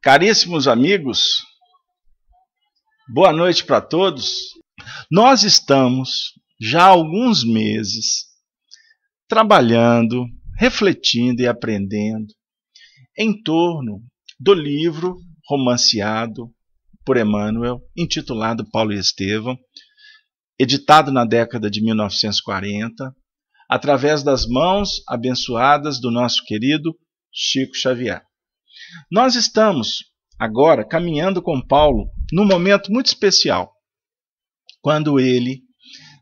Caríssimos amigos, boa noite para todos. Nós estamos já há alguns meses trabalhando, refletindo e aprendendo em torno do livro romanceado por Emmanuel, intitulado Paulo e Estevão, editado na década de 1940, através das mãos abençoadas do nosso querido Chico Xavier. Nós estamos agora caminhando com Paulo num momento muito especial, quando ele,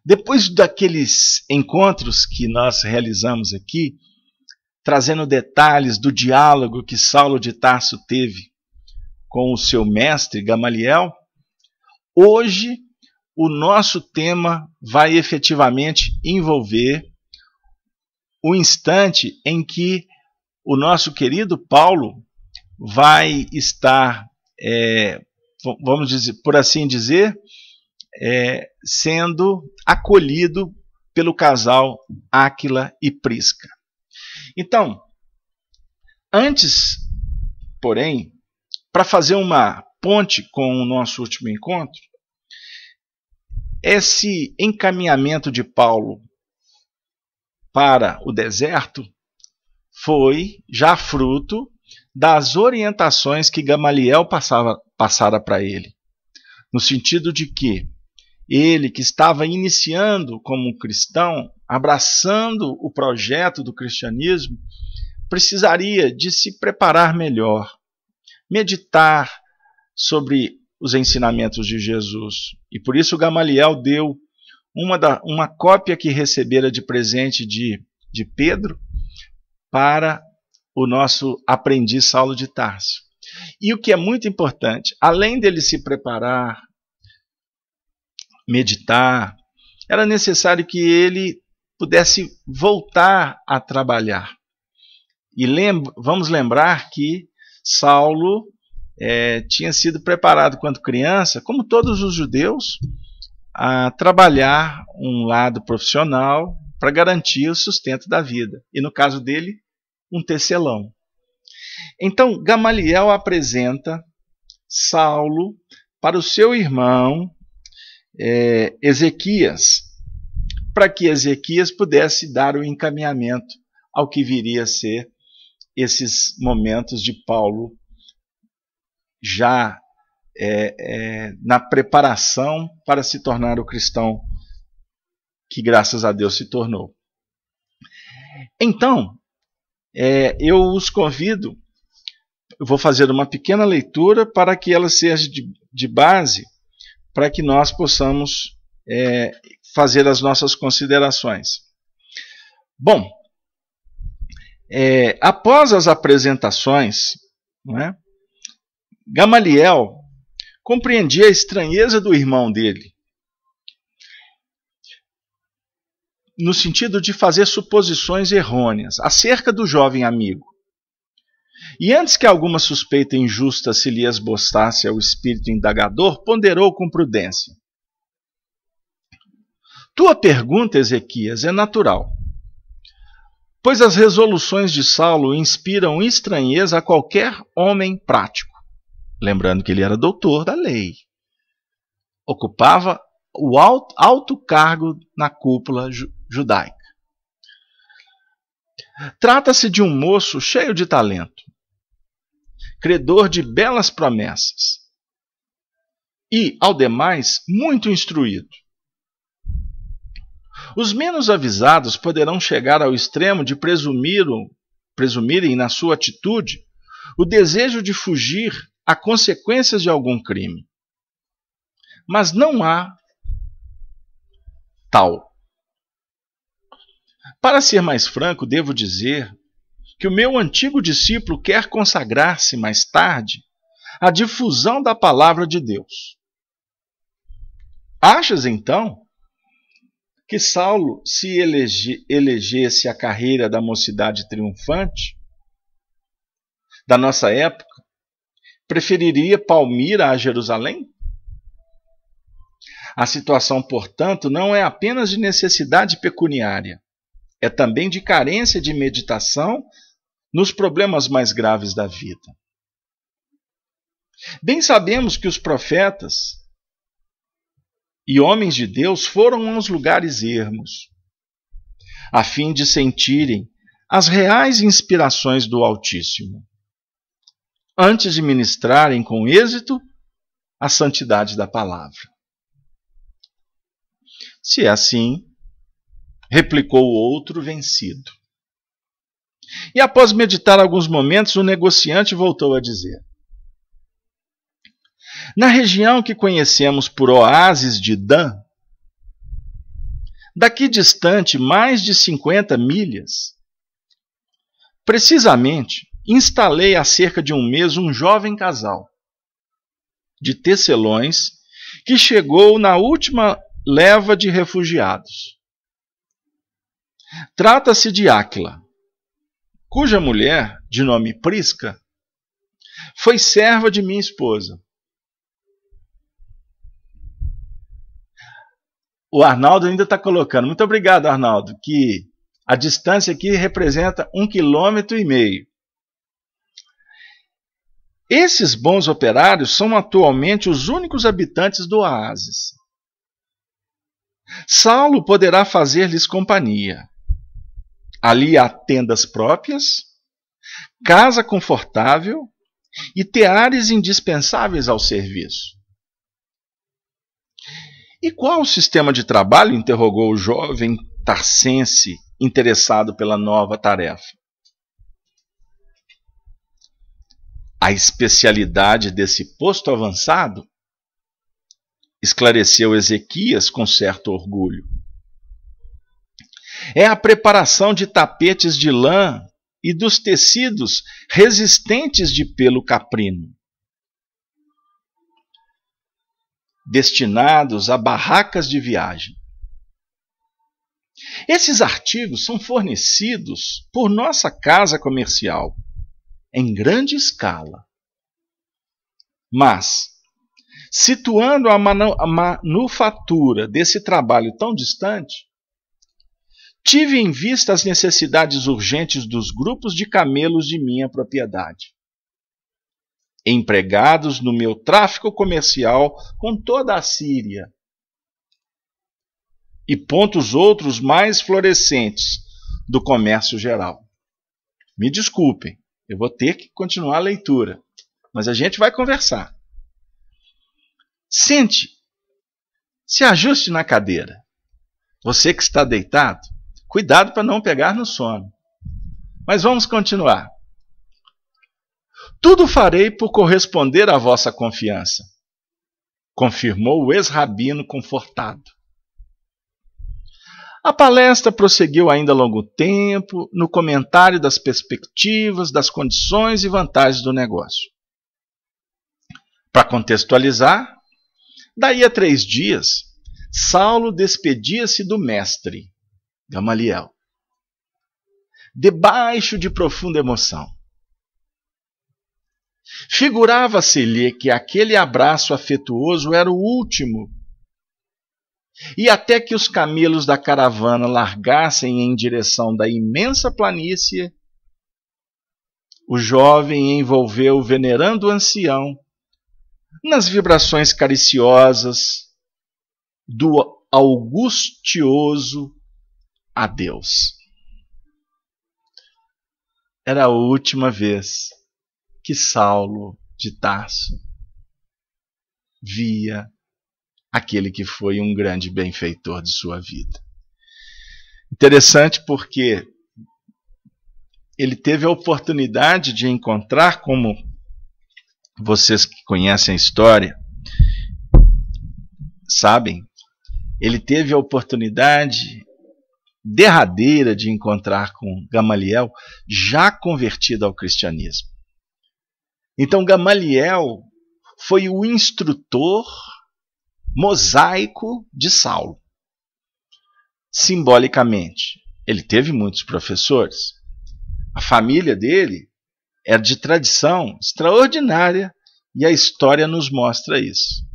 depois daqueles encontros que nós realizamos aqui, trazendo detalhes do diálogo que Saulo de Tarso teve com o seu mestre Gamaliel, hoje o nosso tema vai efetivamente envolver o instante em que o nosso querido Paulo vai estar, vamos dizer, por assim dizer, sendo acolhido pelo casal Áquila e Prisca. Então, antes, porém, para fazer uma ponte com o nosso último encontro, esse encaminhamento de Paulo para o deserto foi já fruto das orientações que Gamaliel passara para ele, no sentido de que ele, que estava iniciando como um cristão, abraçando o projeto do cristianismo, precisaria de se preparar melhor, meditar sobre os ensinamentos de Jesus. E por isso Gamaliel deu uma cópia que recebera de presente de Pedro para o nosso aprendiz Saulo de Tarso. E o que é muito importante, além dele se preparar, meditar, era necessário que ele pudesse voltar a trabalhar. E vamos lembrar que Saulo tinha sido preparado quando criança, como todos os judeus, a trabalhar um lado profissional para garantir o sustento da vida. E no caso dele, um tecelão. Então, Gamaliel apresenta Saulo para o seu irmão Ezequias, para que Ezequias pudesse dar o encaminhamento ao que viria a ser esses momentos de Paulo já na preparação para se tornar o cristão que, graças a Deus, se tornou. Então, eu os convido, eu vou fazer uma pequena leitura para que ela seja de base, para que nós possamos fazer as nossas considerações. Bom, após as apresentações, Gamaliel compreendia a estranheza do irmão dele, no sentido de fazer suposições errôneas acerca do jovem amigo. E antes que alguma suspeita injusta se lhe esboçasse ao espírito indagador, ponderou com prudência. Tua pergunta, Ezequias, é natural, pois as resoluções de Saulo inspiram estranheza a qualquer homem prático. Lembrando que ele era doutor da lei. Ocupava o alto cargo na cúpula judaica. Trata-se de um moço cheio de talento, credor de belas promessas e, ao demais, muito instruído. Os menos avisados poderão chegar ao extremo de presumirem na sua atitude o desejo de fugir a consequências de algum crime. Mas não há tal. Para ser mais franco, devo dizer que o meu antigo discípulo quer consagrar-se mais tarde à difusão da palavra de Deus. Achas, então, que Saulo, se elegesse a carreira da mocidade triunfante da nossa época, preferiria Palmira a Jerusalém? A situação, portanto, não é apenas de necessidade pecuniária, é também de carência de meditação nos problemas mais graves da vida. Bem sabemos que os profetas e homens de Deus foram aos lugares ermos, a fim de sentirem as reais inspirações do Altíssimo, antes de ministrarem com êxito a santidade da palavra. Se é assim, replicou o outro vencido. E após meditar alguns momentos, o negociante voltou a dizer: na região que conhecemos por oásis de Dan, daqui distante mais de 50 milhas, precisamente instalei há cerca de um mês um jovem casal de tecelões que chegou na última leva de refugiados. Trata-se de Áquila, cuja mulher, de nome Prisca, foi serva de minha esposa. O Arnaldo ainda está colocando. Muito obrigado, Arnaldo, que a distância aqui representa 1,5 km. Esses bons operários são atualmente os únicos habitantes do oásis. Saulo poderá fazer-lhes companhia. Ali há tendas próprias, casa confortável e teares indispensáveis ao serviço. E qual o sistema de trabalho? Interrogou o jovem tarsense, interessado pela nova tarefa. A especialidade desse posto avançado? Esclareceu Ezequias com certo orgulho. É a preparação de tapetes de lã e dos tecidos resistentes de pelo caprino, destinados a barracas de viagem. Esses artigos são fornecidos por nossa casa comercial em grande escala. Mas, situando a manufatura desse trabalho tão distante, tive em vista as necessidades urgentes dos grupos de camelos de minha propriedade, empregados no meu tráfico comercial com toda a Síria, e pontos outros mais florescentes do comércio geral. Me desculpem, eu vou ter que continuar a leitura, mas a gente vai conversar. Sente, se ajuste na cadeira. Você que está deitado, cuidado para não pegar no sono. Mas vamos continuar. Tudo farei por corresponder à vossa confiança, confirmou o ex-rabino confortado. A palestra prosseguiu ainda longo tempo no comentário das perspectivas, das condições e vantagens do negócio. Para contextualizar, daí a 3 dias, Saulo despedia-se do mestre, Gamaliel, debaixo de profunda emoção. Figurava-se-lhe que aquele abraço afetuoso era o último, e até que os camelos da caravana largassem em direção da imensa planície, o jovem envolveu o venerando ancião nas vibrações cariciosas do augustioso adeus. Era a última vez que Saulo de Tarso via aquele que foi um grande benfeitor de sua vida. Interessante porque ele teve a oportunidade de encontrar, como vocês que conhecem a história sabem, ele teve a oportunidade derradeira de encontrar com Gamaliel, já convertido ao cristianismo. Então Gamaliel foi o instrutor mosaico de Saulo. Simbolicamente, ele teve muitos professores. A família dele era de tradição extraordinária e a história nos mostra isso.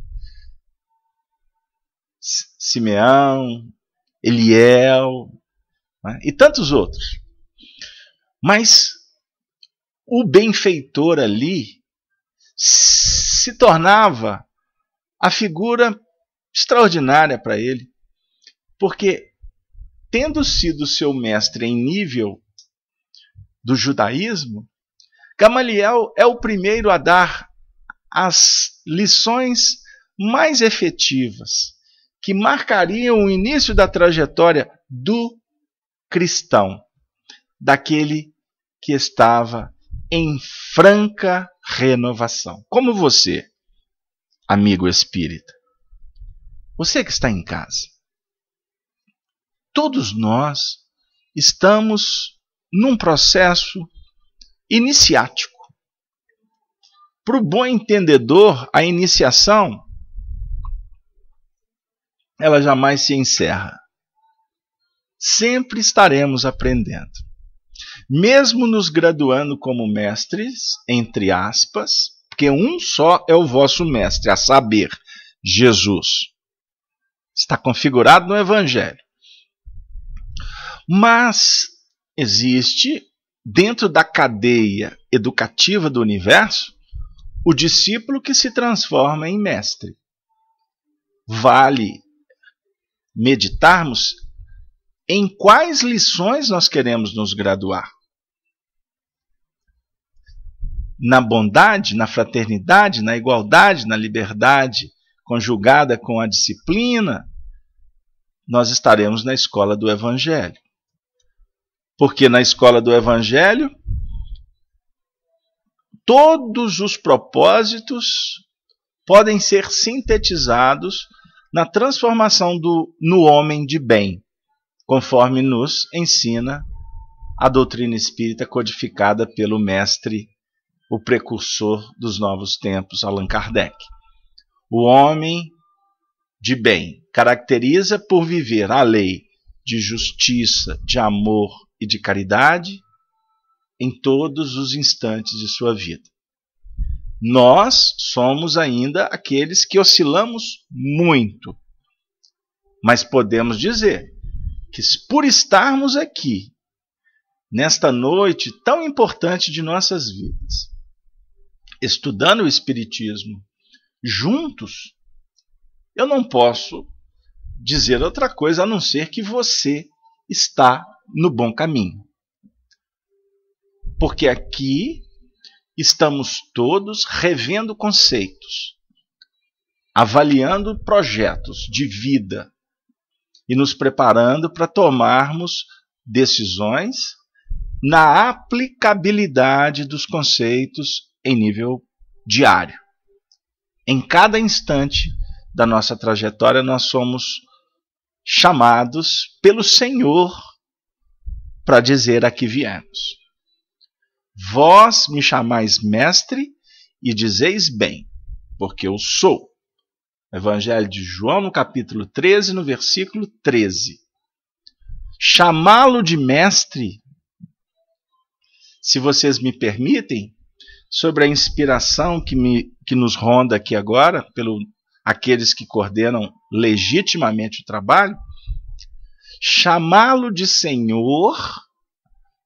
Simeão, Eliel, né, e tantos outros. Mas o benfeitor ali se tornava a figura extraordinária para ele, porque, tendo sido seu mestre em nível do judaísmo, Gamaliel é o primeiro a dar as lições mais efetivas, que marcariam o início da trajetória do cristão, daquele que estava em franca renovação. Como você, amigo espírita, você que está em casa, todos nós estamos num processo iniciático. Para o bom entendedor, a iniciação ela jamais se encerra. Sempre estaremos aprendendo. Mesmo nos graduando como mestres, entre aspas, porque um só é o vosso mestre, a saber, Jesus. Está configurado no Evangelho. Mas existe, dentro da cadeia educativa do universo, o discípulo que se transforma em mestre. Vale meditarmos em quais lições nós queremos nos graduar. Na bondade, na fraternidade, na igualdade, na liberdade, conjugada com a disciplina, nós estaremos na escola do Evangelho. Porque na escola do Evangelho, todos os propósitos podem ser sintetizados na transformação no homem de bem, conforme nos ensina a doutrina espírita codificada pelo mestre, o precursor dos novos tempos, Allan Kardec. O homem de bem caracteriza por viver a lei de justiça, de amor e de caridade em todos os instantes de sua vida. Nós somos ainda aqueles que oscilamos muito, mas podemos dizer que, por estarmos aqui, nesta noite tão importante de nossas vidas, estudando o Espiritismo juntos, eu não posso dizer outra coisa a não ser que você está no bom caminho. Porque aqui estamos todos revendo conceitos, avaliando projetos de vida e nos preparando para tomarmos decisões na aplicabilidade dos conceitos em nível diário. Em cada instante da nossa trajetória, nós somos chamados pelo Senhor para dizer: aqui viemos. Vós me chamais mestre e dizeis bem, porque eu sou. Evangelho de João, no capítulo 13, no versículo 13. Chamá-lo de mestre, se vocês me permitem, sobre a inspiração que nos ronda aqui agora, aqueles que coordenam legitimamente o trabalho, chamá-lo de Senhor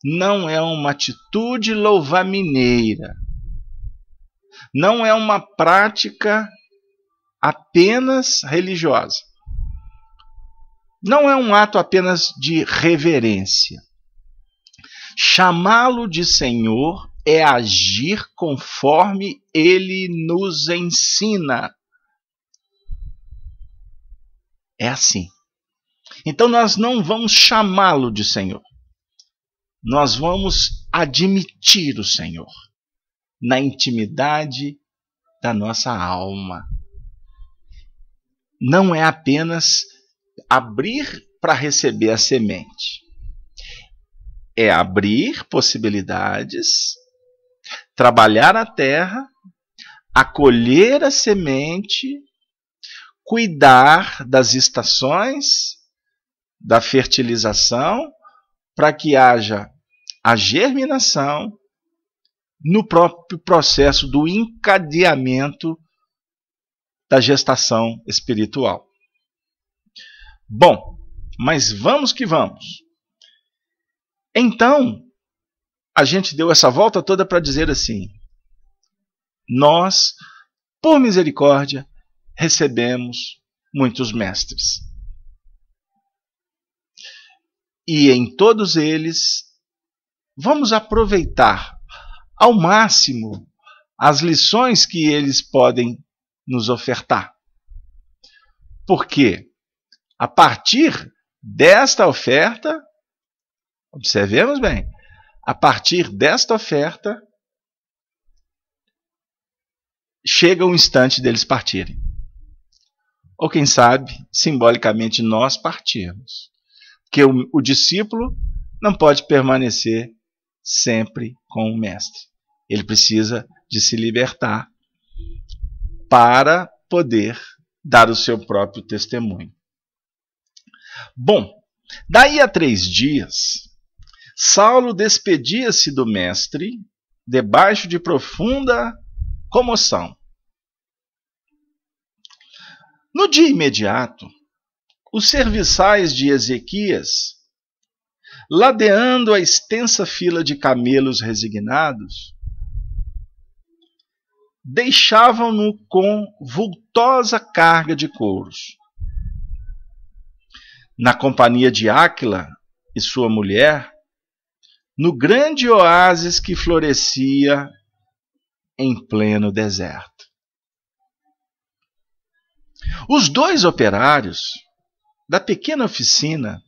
não é uma atitude louvamineira, não é uma prática apenas religiosa, não é um ato apenas de reverência. Chamá-lo de Senhor é agir conforme Ele nos ensina. É assim. Então nós não vamos chamá-lo de Senhor. Nós vamos admitir o Senhor na intimidade da nossa alma. Não é apenas abrir para receber a semente. É abrir possibilidades, trabalhar a terra, acolher a semente, cuidar das estações, da fertilização, para que haja a germinação no próprio processo do encadeamento da gestação espiritual. Bom, mas vamos que vamos. Então, a gente deu essa volta toda para dizer assim: nós, por misericórdia, recebemos muitos mestres. E em todos eles, vamos aproveitar ao máximo as lições que eles podem nos ofertar. Porque, a partir desta oferta, observemos bem, a partir desta oferta, chega o instante deles partirem. Ou quem sabe, simbolicamente, nós partirmos. Porque o discípulo não pode permanecer sempre com o mestre. Ele precisa de se libertar para poder dar o seu próprio testemunho. Bom, daí a 3 dias, Saulo despedia-se do mestre debaixo de profunda comoção. No dia imediato, os serviçais de Ezequias, ladeando a extensa fila de camelos resignados, deixavam-no com vultosa carga de couros. Na companhia de Áquila e sua mulher, no grande oásis que florescia em pleno deserto. Os 2 operários da pequena oficina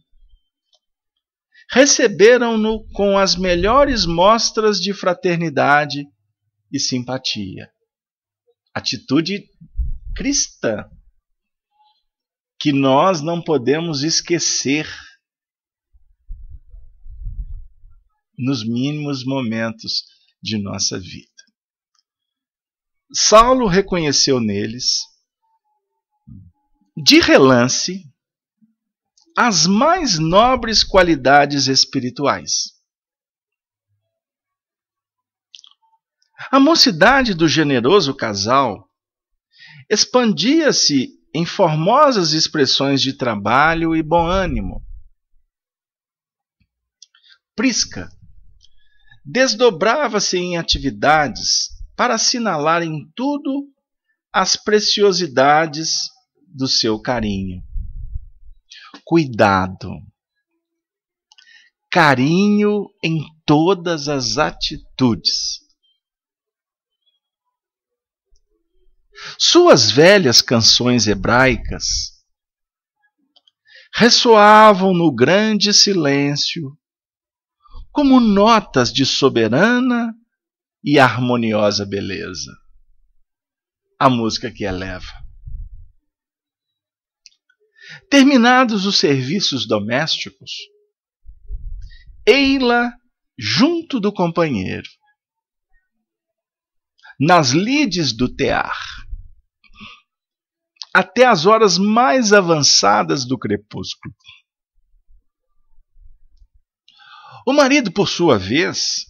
receberam-no com as melhores mostras de fraternidade e simpatia. Atitude cristã que nós não podemos esquecer nos mínimos momentos de nossa vida. Saulo reconheceu neles, de relance, as mais nobres qualidades espirituais. A mocidade do generoso casal expandia-se em formosas expressões de trabalho e bom ânimo. Prisca desdobrava-se em atividades para assinalar em tudo as preciosidades do seu carinho. Cuidado, carinho em todas as atitudes. Suas velhas canções hebraicas ressoavam no grande silêncio como notas de soberana e harmoniosa beleza. A música que eleva. Terminados os serviços domésticos, ei-la junto do companheiro, nas lides do tear, até as horas mais avançadas do crepúsculo. O marido, por sua vez,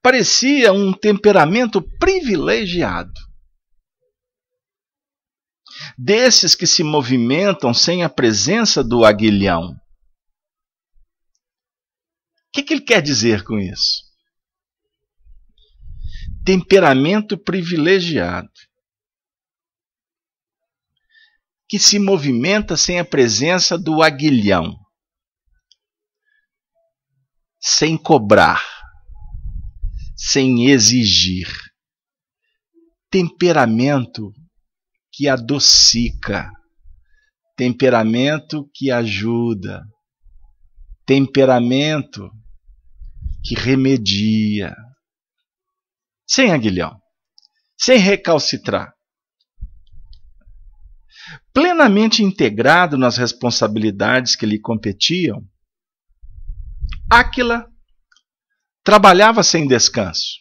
parecia um temperamento privilegiado, desses que se movimentam sem a presença do aguilhão. O que ele quer dizer com isso? Temperamento privilegiado, que se movimenta sem a presença do aguilhão, sem cobrar, sem exigir. Temperamento que adocica, temperamento que ajuda, temperamento que remedia, sem aguilhão, sem recalcitrar. Plenamente integrado nas responsabilidades que lhe competiam, Áquila trabalhava sem descanso,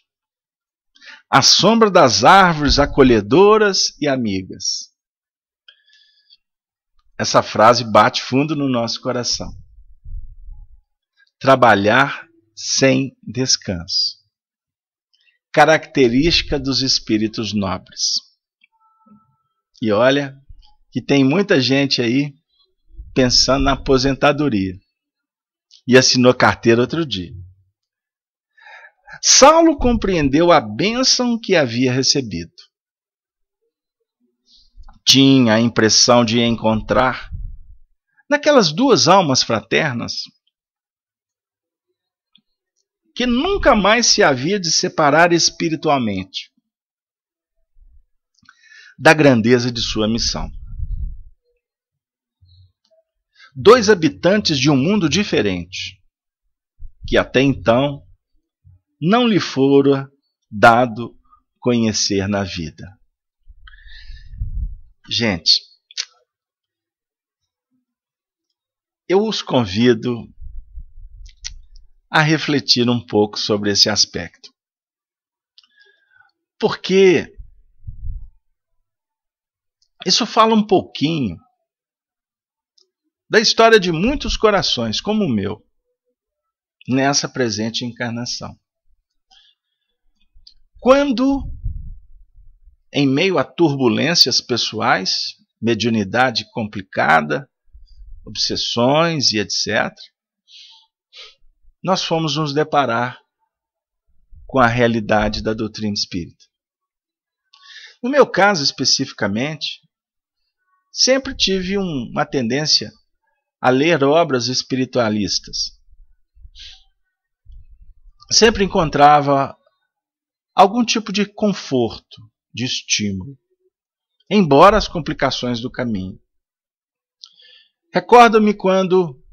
à sombra das árvores acolhedoras e amigas. Essa frase bate fundo no nosso coração. Trabalhar sem descanso. Característica dos espíritos nobres. E olha que tem muita gente aí pensando na aposentadoria. E assinou carteira outro dia. Saulo compreendeu a bênção que havia recebido. tinha a impressão de encontrar naquelas duas almas fraternas que nunca mais se havia de separar espiritualmente da grandeza de sua missão. Dois habitantes de um mundo diferente, que até então não lhe fora dado conhecer na vida. Gente, eu os convido a refletir um pouco sobre esse aspecto. Porque isso fala um pouquinho da história de muitos corações, como o meu, nessa presente encarnação. Quando, em meio a turbulências pessoais, mediunidade complicada, obsessões e etc., nós fomos nos deparar com a realidade da doutrina espírita. No meu caso, especificamente, sempre tive uma tendência a ler obras espiritualistas. Sempre encontrava algum tipo de conforto, de estímulo, embora as complicações do caminho. Recordo-me quando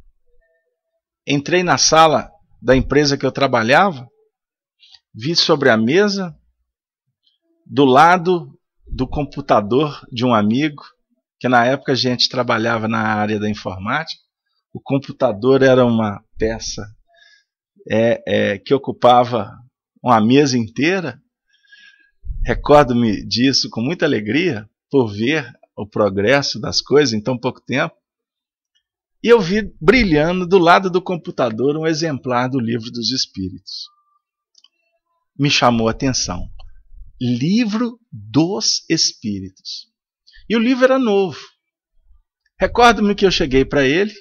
entrei na sala da empresa que eu trabalhava, vi sobre a mesa, do lado do computador de um amigo, que na época a gente trabalhava na área da informática, o computador era uma peça que ocupava uma mesa inteira. Recordo-me disso com muita alegria, por ver o progresso das coisas em tão pouco tempo. E eu vi brilhando do lado do computador um exemplar do Livro dos Espíritos. Me chamou a atenção. Livro dos Espíritos. E o livro era novo. Recordo-me que eu cheguei para ele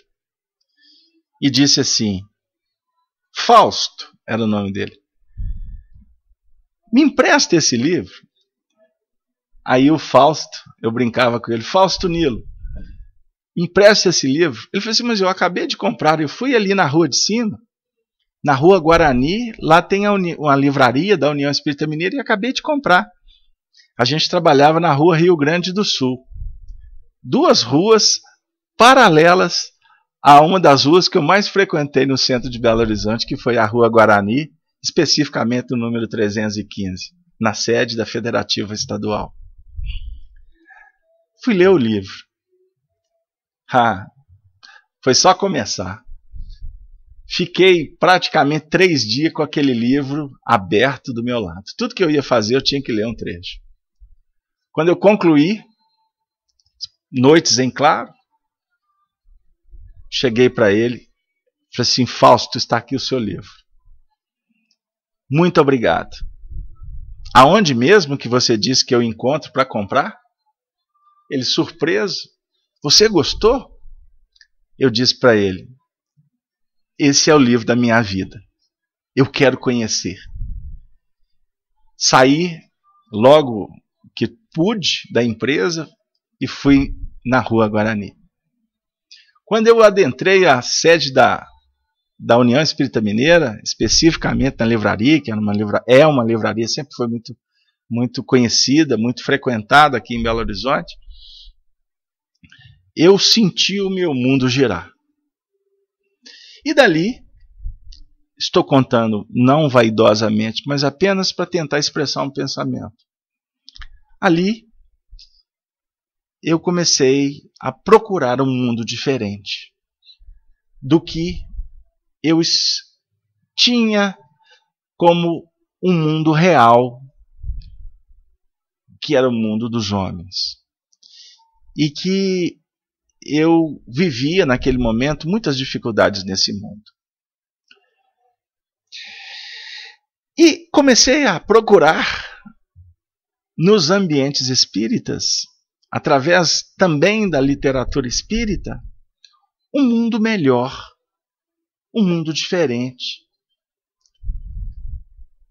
e disse assim: Fausto era o nome dele. Me empresta esse livro? Aí o Fausto, eu brincava com ele, Fausto Nilo, me empresta esse livro? Ele falou assim, mas eu acabei de comprar, eu fui ali na rua de cima, na rua Guarani, lá tem uma livraria da União Espírita Mineira e acabei de comprar. A gente trabalhava na rua Rio Grande do Sul. Duas ruas paralelas a uma das ruas que eu mais frequentei no centro de Belo Horizonte, que foi a Rua Guarani, especificamente no número 315, na sede da Federativa Estadual. Fui ler o livro. Foi só começar. Fiquei praticamente 3 dias com aquele livro aberto do meu lado. Tudo que eu ia fazer, eu tinha que ler um trecho. Quando eu concluí, noites em claro, cheguei para ele, falei assim, Fausto, está aqui o seu livro. Muito obrigado. Aonde mesmo que você disse que eu encontro para comprar? Ele, surpreso, você gostou? Eu disse para ele, esse é o livro da minha vida. Eu quero conhecer. Saí logo que pude da empresa e fui na Rua Guarani. Quando eu adentrei a sede da União Espírita Mineira, especificamente na livraria, que é uma livraria, sempre foi muito conhecida, muito frequentada aqui em Belo Horizonte, eu senti o meu mundo girar. E dali, estou contando não vaidosamente, mas apenas para tentar expressar um pensamento. Ali, eu comecei a procurar um mundo diferente do que eu tinha como um mundo real, que era o mundo dos homens. E que eu vivia naquele momento muitas dificuldades nesse mundo. E comecei a procurar nos ambientes espíritas, através também da literatura espírita, um mundo melhor, um mundo diferente.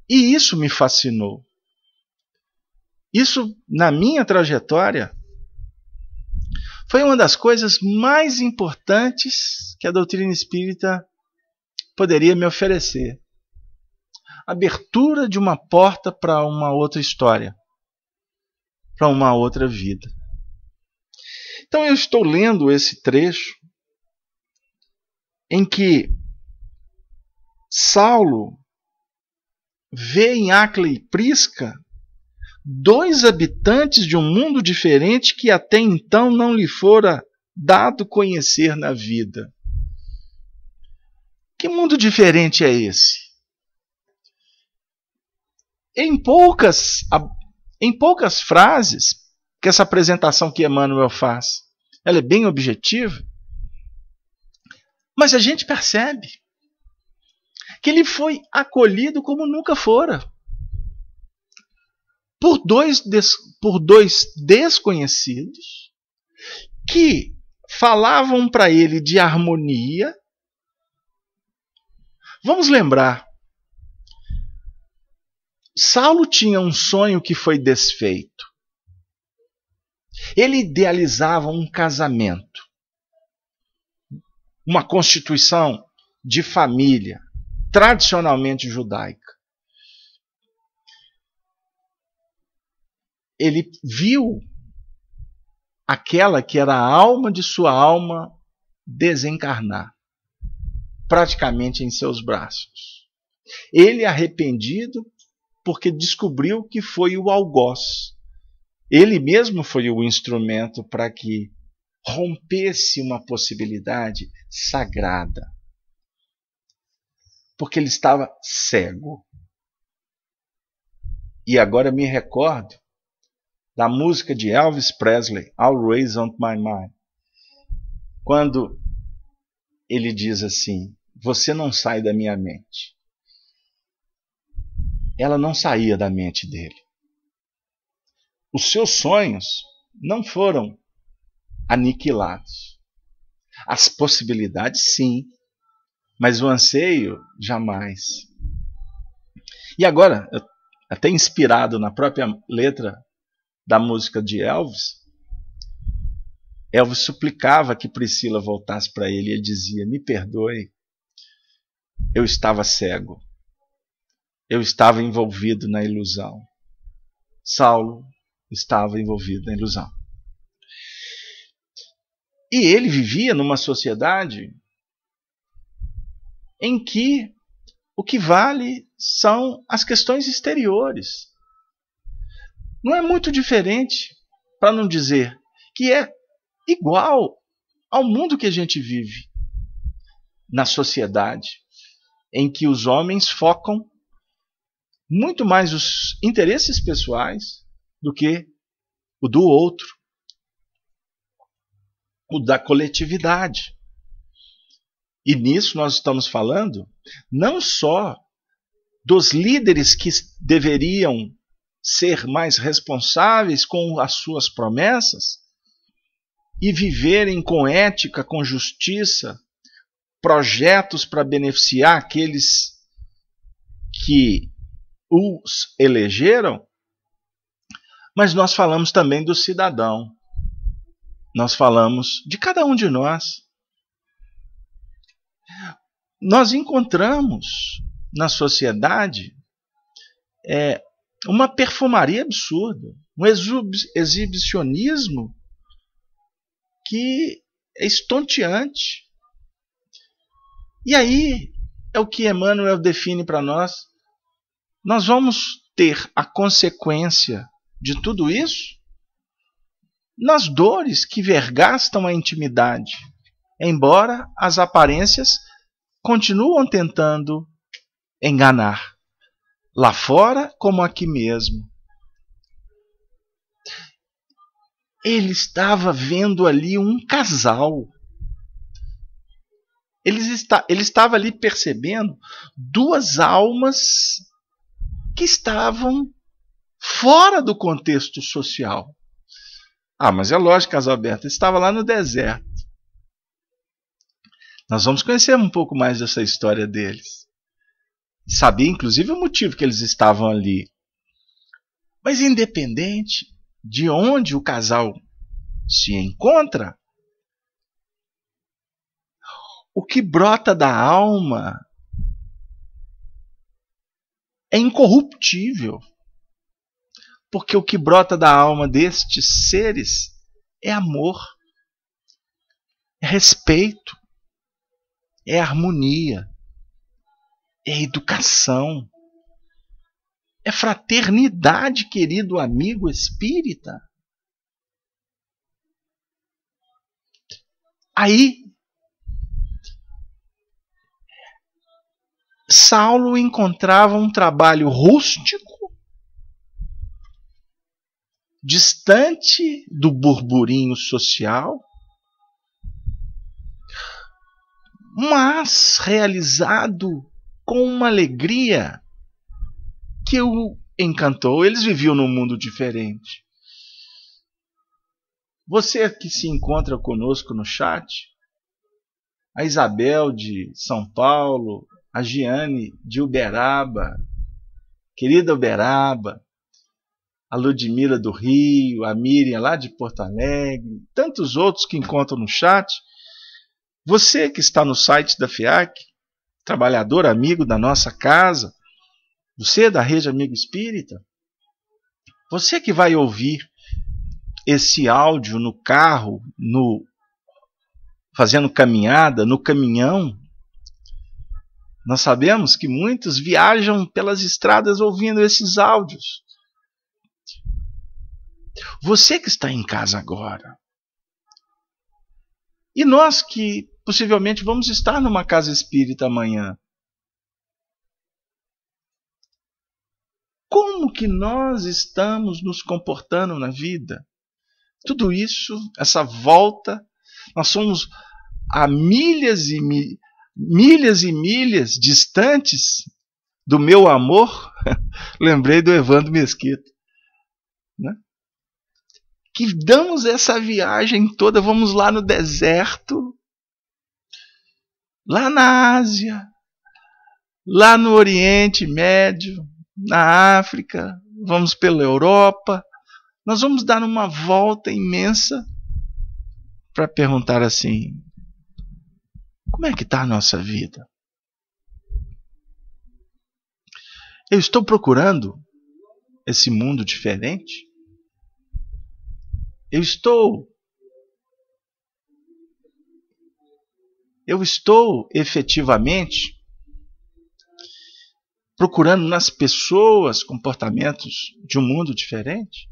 E isso me fascinou. Isso, na minha trajetória, foi uma das coisas mais importantes que a doutrina espírita poderia me oferecer. Abertura de uma porta para uma outra história, para uma outra vida. Então eu estou lendo esse trecho em que Saulo vê em Áquila e Prisca dois habitantes de um mundo diferente que até então não lhe fora dado conhecer na vida. Que mundo diferente é esse? Em poucas frases, que essa apresentação que Emmanuel faz, ela é bem objetiva, mas a gente percebe que ele foi acolhido como nunca fora. Por dois desconhecidos que falavam para ele de harmonia. Vamos lembrar, Saulo tinha um sonho que foi desfeito. Ele idealizava um casamento, uma constituição de família, tradicionalmente judaica. Ele viu aquela que era a alma de sua alma desencarnar, praticamente em seus braços. Ele arrependido porque descobriu que foi o algoz. Ele mesmo foi o instrumento para que rompesse uma possibilidade sagrada. Porque ele estava cego. E agora me recordo da música de Elvis Presley, Always on My Mind, quando ele diz assim: você não sai da minha mente. Ela não saía da mente dele. Os seus sonhos não foram aniquilados. As possibilidades, sim, mas o anseio, jamais. E agora, até inspirado na própria letra da música de Elvis, Elvis suplicava que Priscila voltasse para ele e ele dizia: me perdoe, eu estava cego, eu estava envolvido na ilusão. Saulo estava envolvido na ilusão. E ele vivia numa sociedade em que o que vale são as questões exteriores. Não é muito diferente, para não dizer que é igual ao mundo que a gente vive, na sociedade, em que os homens focam muito mais os interesses pessoais do que o do outro, o da coletividade. E nisso nós estamos falando não só dos líderes que deveriam ser mais responsáveis com as suas promessas e viverem com ética, com justiça, projetos para beneficiar aqueles que os elegeram, mas nós falamos também do cidadão. Nós falamos de cada um de nós. Nós encontramos na sociedade uma perfumaria absurda, um exibicionismo que é estonteante. E aí é o que Emmanuel define para nós. Nós vamos ter a consequência de tudo isso nas dores que vergastam a intimidade, embora as aparências continuam tentando enganar, lá fora como aqui mesmo. Ele estava vendo ali um casal. Ele estava ali percebendo duas almas que estavam fora do contexto social. Ah, mas é lógico, Casalberto, estava lá no deserto. Nós vamos conhecer um pouco mais dessa história deles. Sabia, inclusive, o motivo que eles estavam ali. Mas independente de onde o casal se encontra, O que brota da alma é incorruptível. Porque o que brota da alma destes seres é amor, é respeito, é harmonia, é educação, é fraternidade, querido amigo espírita. Aí, Saulo encontrava um trabalho rústico, distante do burburinho social, mas realizado com uma alegria que o encantou. Eles viviam num mundo diferente. Você que se encontra conosco no chat, a Isabel de São Paulo, a Giane de Uberaba, querida Uberaba, a Ludmila do Rio, a Miriam lá de Porto Alegre, tantos outros que encontram no chat. Você que está no site da FIAC, trabalhador amigo da nossa casa, você da Rede Amigo Espírita, você que vai ouvir esse áudio no carro, fazendo caminhada, no caminhão, nós sabemos que muitos viajam pelas estradas ouvindo esses áudios. Você que está em casa agora, e nós que possivelmente vamos estar numa casa espírita amanhã, como que nós estamos nos comportando na vida? Tudo isso, essa volta, nós somos a milhas e milhas distantes do meu amor. Lembrei do Evandro Mesquita, né? Que damos essa viagem toda, vamos lá no deserto, lá na Ásia, lá no Oriente Médio, na África, vamos pela Europa. Nós vamos dar uma volta imensa para perguntar assim: como é que está a nossa vida? Eu estou procurando esse mundo diferente? Eu estou efetivamente procurando nas pessoas comportamentos de um mundo diferente?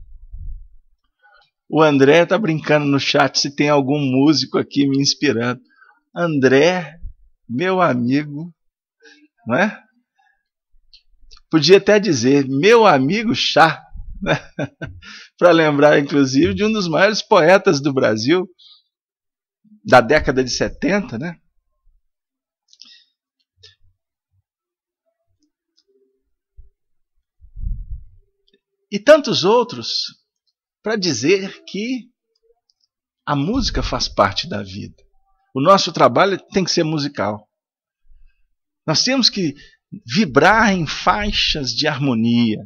O André está brincando no chat se tem algum músico aqui me inspirando. André, meu amigo, não é? Podia até dizer meu amigo Chá, né? Para lembrar, inclusive, de um dos maiores poetas do Brasil, da década de 70, né? E tantos outros, para dizer que a música faz parte da vida. O nosso trabalho tem que ser musical. Nós temos que vibrar em faixas de harmonia.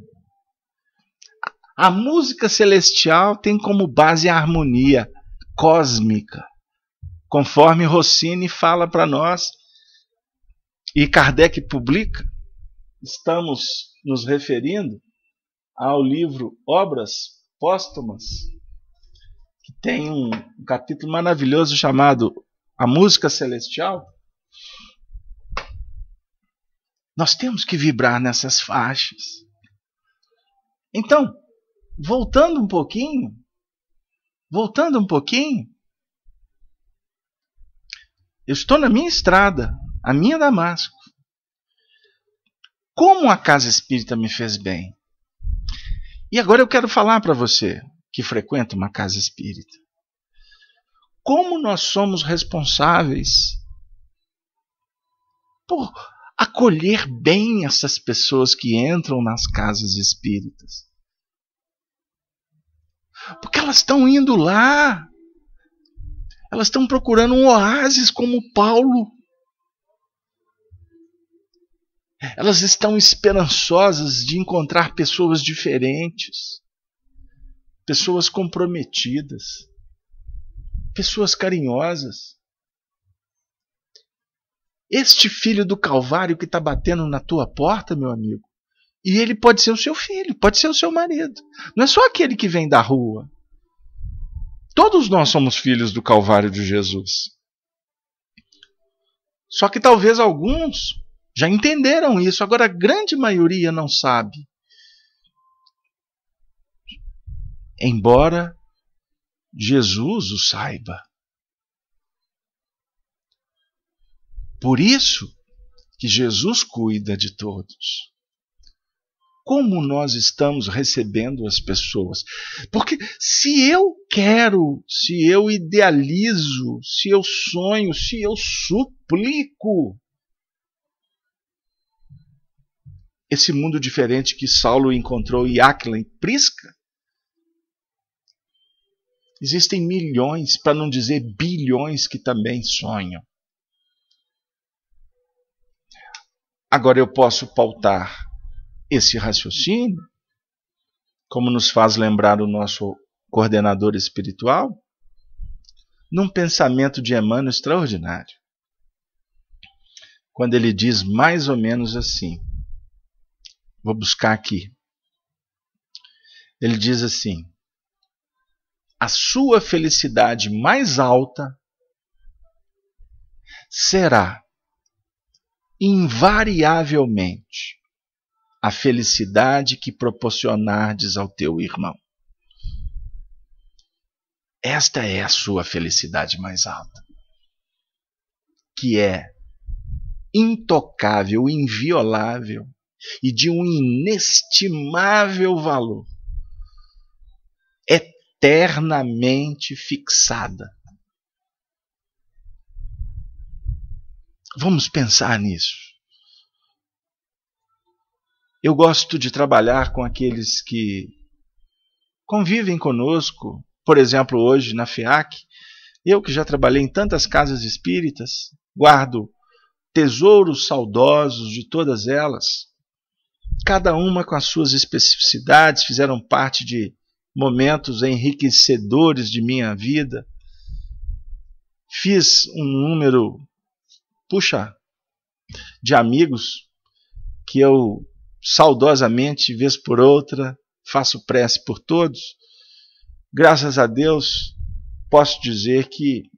A música celestial tem como base a harmonia cósmica, conforme Rossini fala para nós e Kardec publica. Estamos nos referindo ao livro Obras Póstumas, que tem um capítulo maravilhoso chamado A Música Celestial. Nós temos que vibrar nessas faixas. Então, voltando um pouquinho, eu estou na minha estrada, a minha Damasco. Como a casa espírita me fez bem? E agora eu quero falar para você que frequenta uma casa espírita. Como nós somos responsáveis por acolher bem essas pessoas que entram nas casas espíritas? Porque elas estão indo lá, elas estão procurando um oásis como Paulo. Elas estão esperançosas de encontrar pessoas diferentes, pessoas comprometidas, pessoas carinhosas. Este filho do Calvário que está batendo na tua porta, meu amigo, e ele pode ser o seu filho, pode ser o seu marido. Não é só aquele que vem da rua. Todos nós somos filhos do Calvário de Jesus. Só que talvez alguns já entenderam isso, agora a grande maioria não sabe. Embora Jesus o saiba. Por isso que Jesus cuida de todos. Como nós estamos recebendo as pessoas? Porque se eu quero, se eu idealizo, se eu sonho, se eu suplico, esse mundo diferente que Saulo encontrou em Áquila e Prisca, existem milhões, para não dizer bilhões, que também sonham. Agora eu posso pautar esse raciocínio, como nos faz lembrar o nosso coordenador espiritual, num pensamento de Emmanuel extraordinário. Quando ele diz mais ou menos assim, vou buscar aqui. Ele diz assim: a sua felicidade mais alta será invariavelmente a felicidade que proporcionardes ao teu irmão. Esta é a sua felicidade mais alta, que é intocável, inviolável e de um inestimável valor, eternamente fixada. Vamos pensar nisso. Eu gosto de trabalhar com aqueles que convivem conosco, por exemplo, hoje na FEAC. Eu que já trabalhei em tantas casas espíritas, guardo tesouros saudosos de todas elas, cada uma com as suas especificidades, fizeram parte de momentos enriquecedores de minha vida. Fiz um número, de amigos que eu saudosamente, vez por outra, faço prece por todos. Graças a Deus, posso dizer que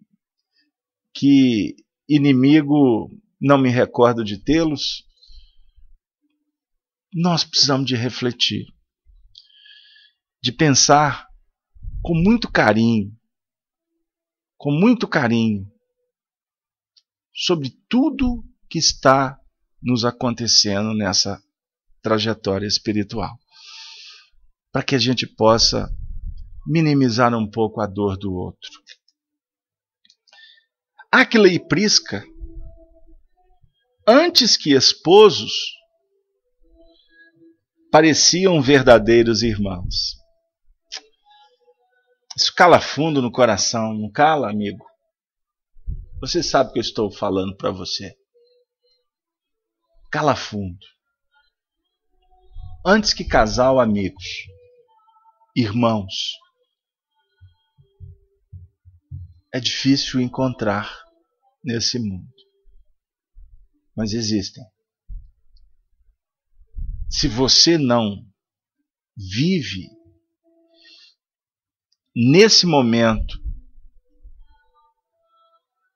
inimigo não me recordo de tê-los. Nós precisamos de refletir, de pensar com muito carinho sobre tudo que está nos acontecendo nessa trajetória espiritual, para que a gente possa minimizar um pouco a dor do outro. Áquila e Prisca, antes que esposos, pareciam verdadeiros irmãos. Isso cala fundo no coração, não cala, amigo? Você sabe que eu estou falando para você. Cala fundo. Antes que casal, amigos, irmãos, é difícil encontrar nesse mundo, mas existem. Se você não vive nesse momento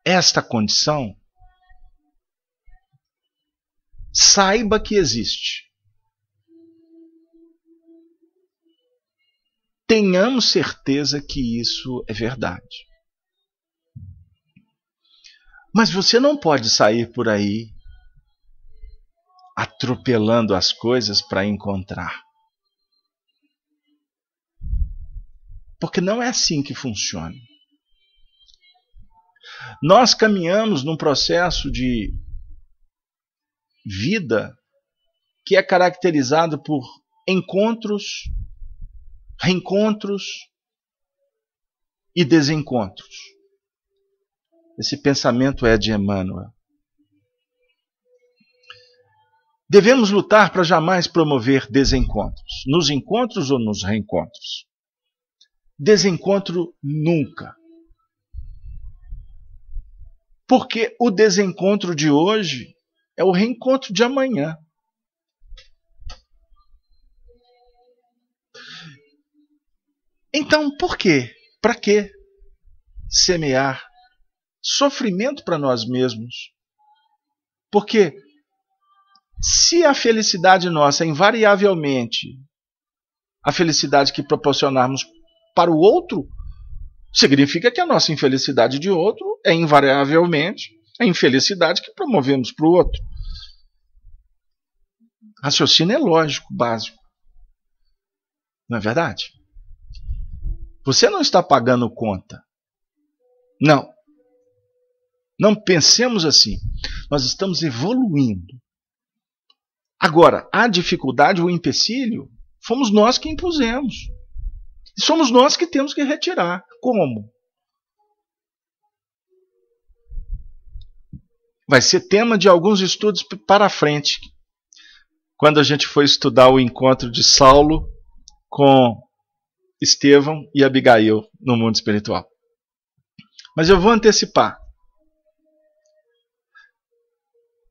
esta condição, saiba que existe. Tenhamos certeza que isso é verdade. Mas você não pode sair por aí atropelando as coisas para encontrar. Porque não é assim que funciona. Nós caminhamos num processo de vida que é caracterizado por encontros, reencontros e desencontros. Esse pensamento é de Emmanuel. Devemos lutar para jamais promover desencontros, nos encontros ou nos reencontros. Desencontro nunca. Porque o desencontro de hoje é o reencontro de amanhã. Então, por quê? Para quê semear sofrimento para nós mesmos? Porque se a felicidade nossa é invariavelmente a felicidade que proporcionarmos para o outro, significa que a nossa infelicidade de outro é invariavelmente a infelicidade que promovemos para o outro. Raciocínio é lógico, básico. Não é verdade? Você não está pagando conta. Não. Não pensemos assim. Nós estamos evoluindo. Agora, a dificuldade, o empecilho, fomos nós que impusemos. E somos nós que temos que retirar. Como? Vai ser tema de alguns estudos para frente. Quando a gente for estudar o encontro de Saulo com Estevão e Abigail no mundo espiritual. Mas eu vou antecipar.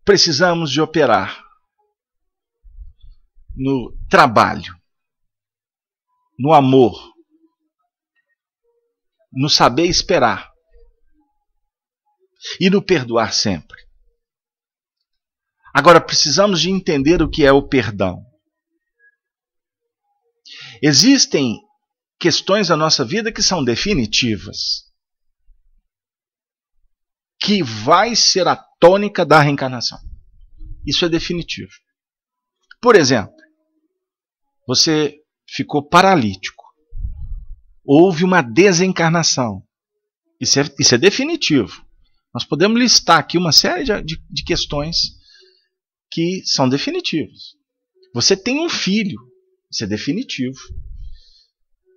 Precisamos de operar no trabalho, no amor, no saber esperar e no perdoar sempre. Agora precisamos de entender o que é o perdão. Existem questões da nossa vida que são definitivas, que vai ser a tônica da reencarnação. Isso é definitivo. Por exemplo, você ficou paralítico. Houve uma desencarnação. Isso é definitivo. Nós podemos listar aqui uma série de questões que são definitivas. Você tem um filho. Isso é definitivo.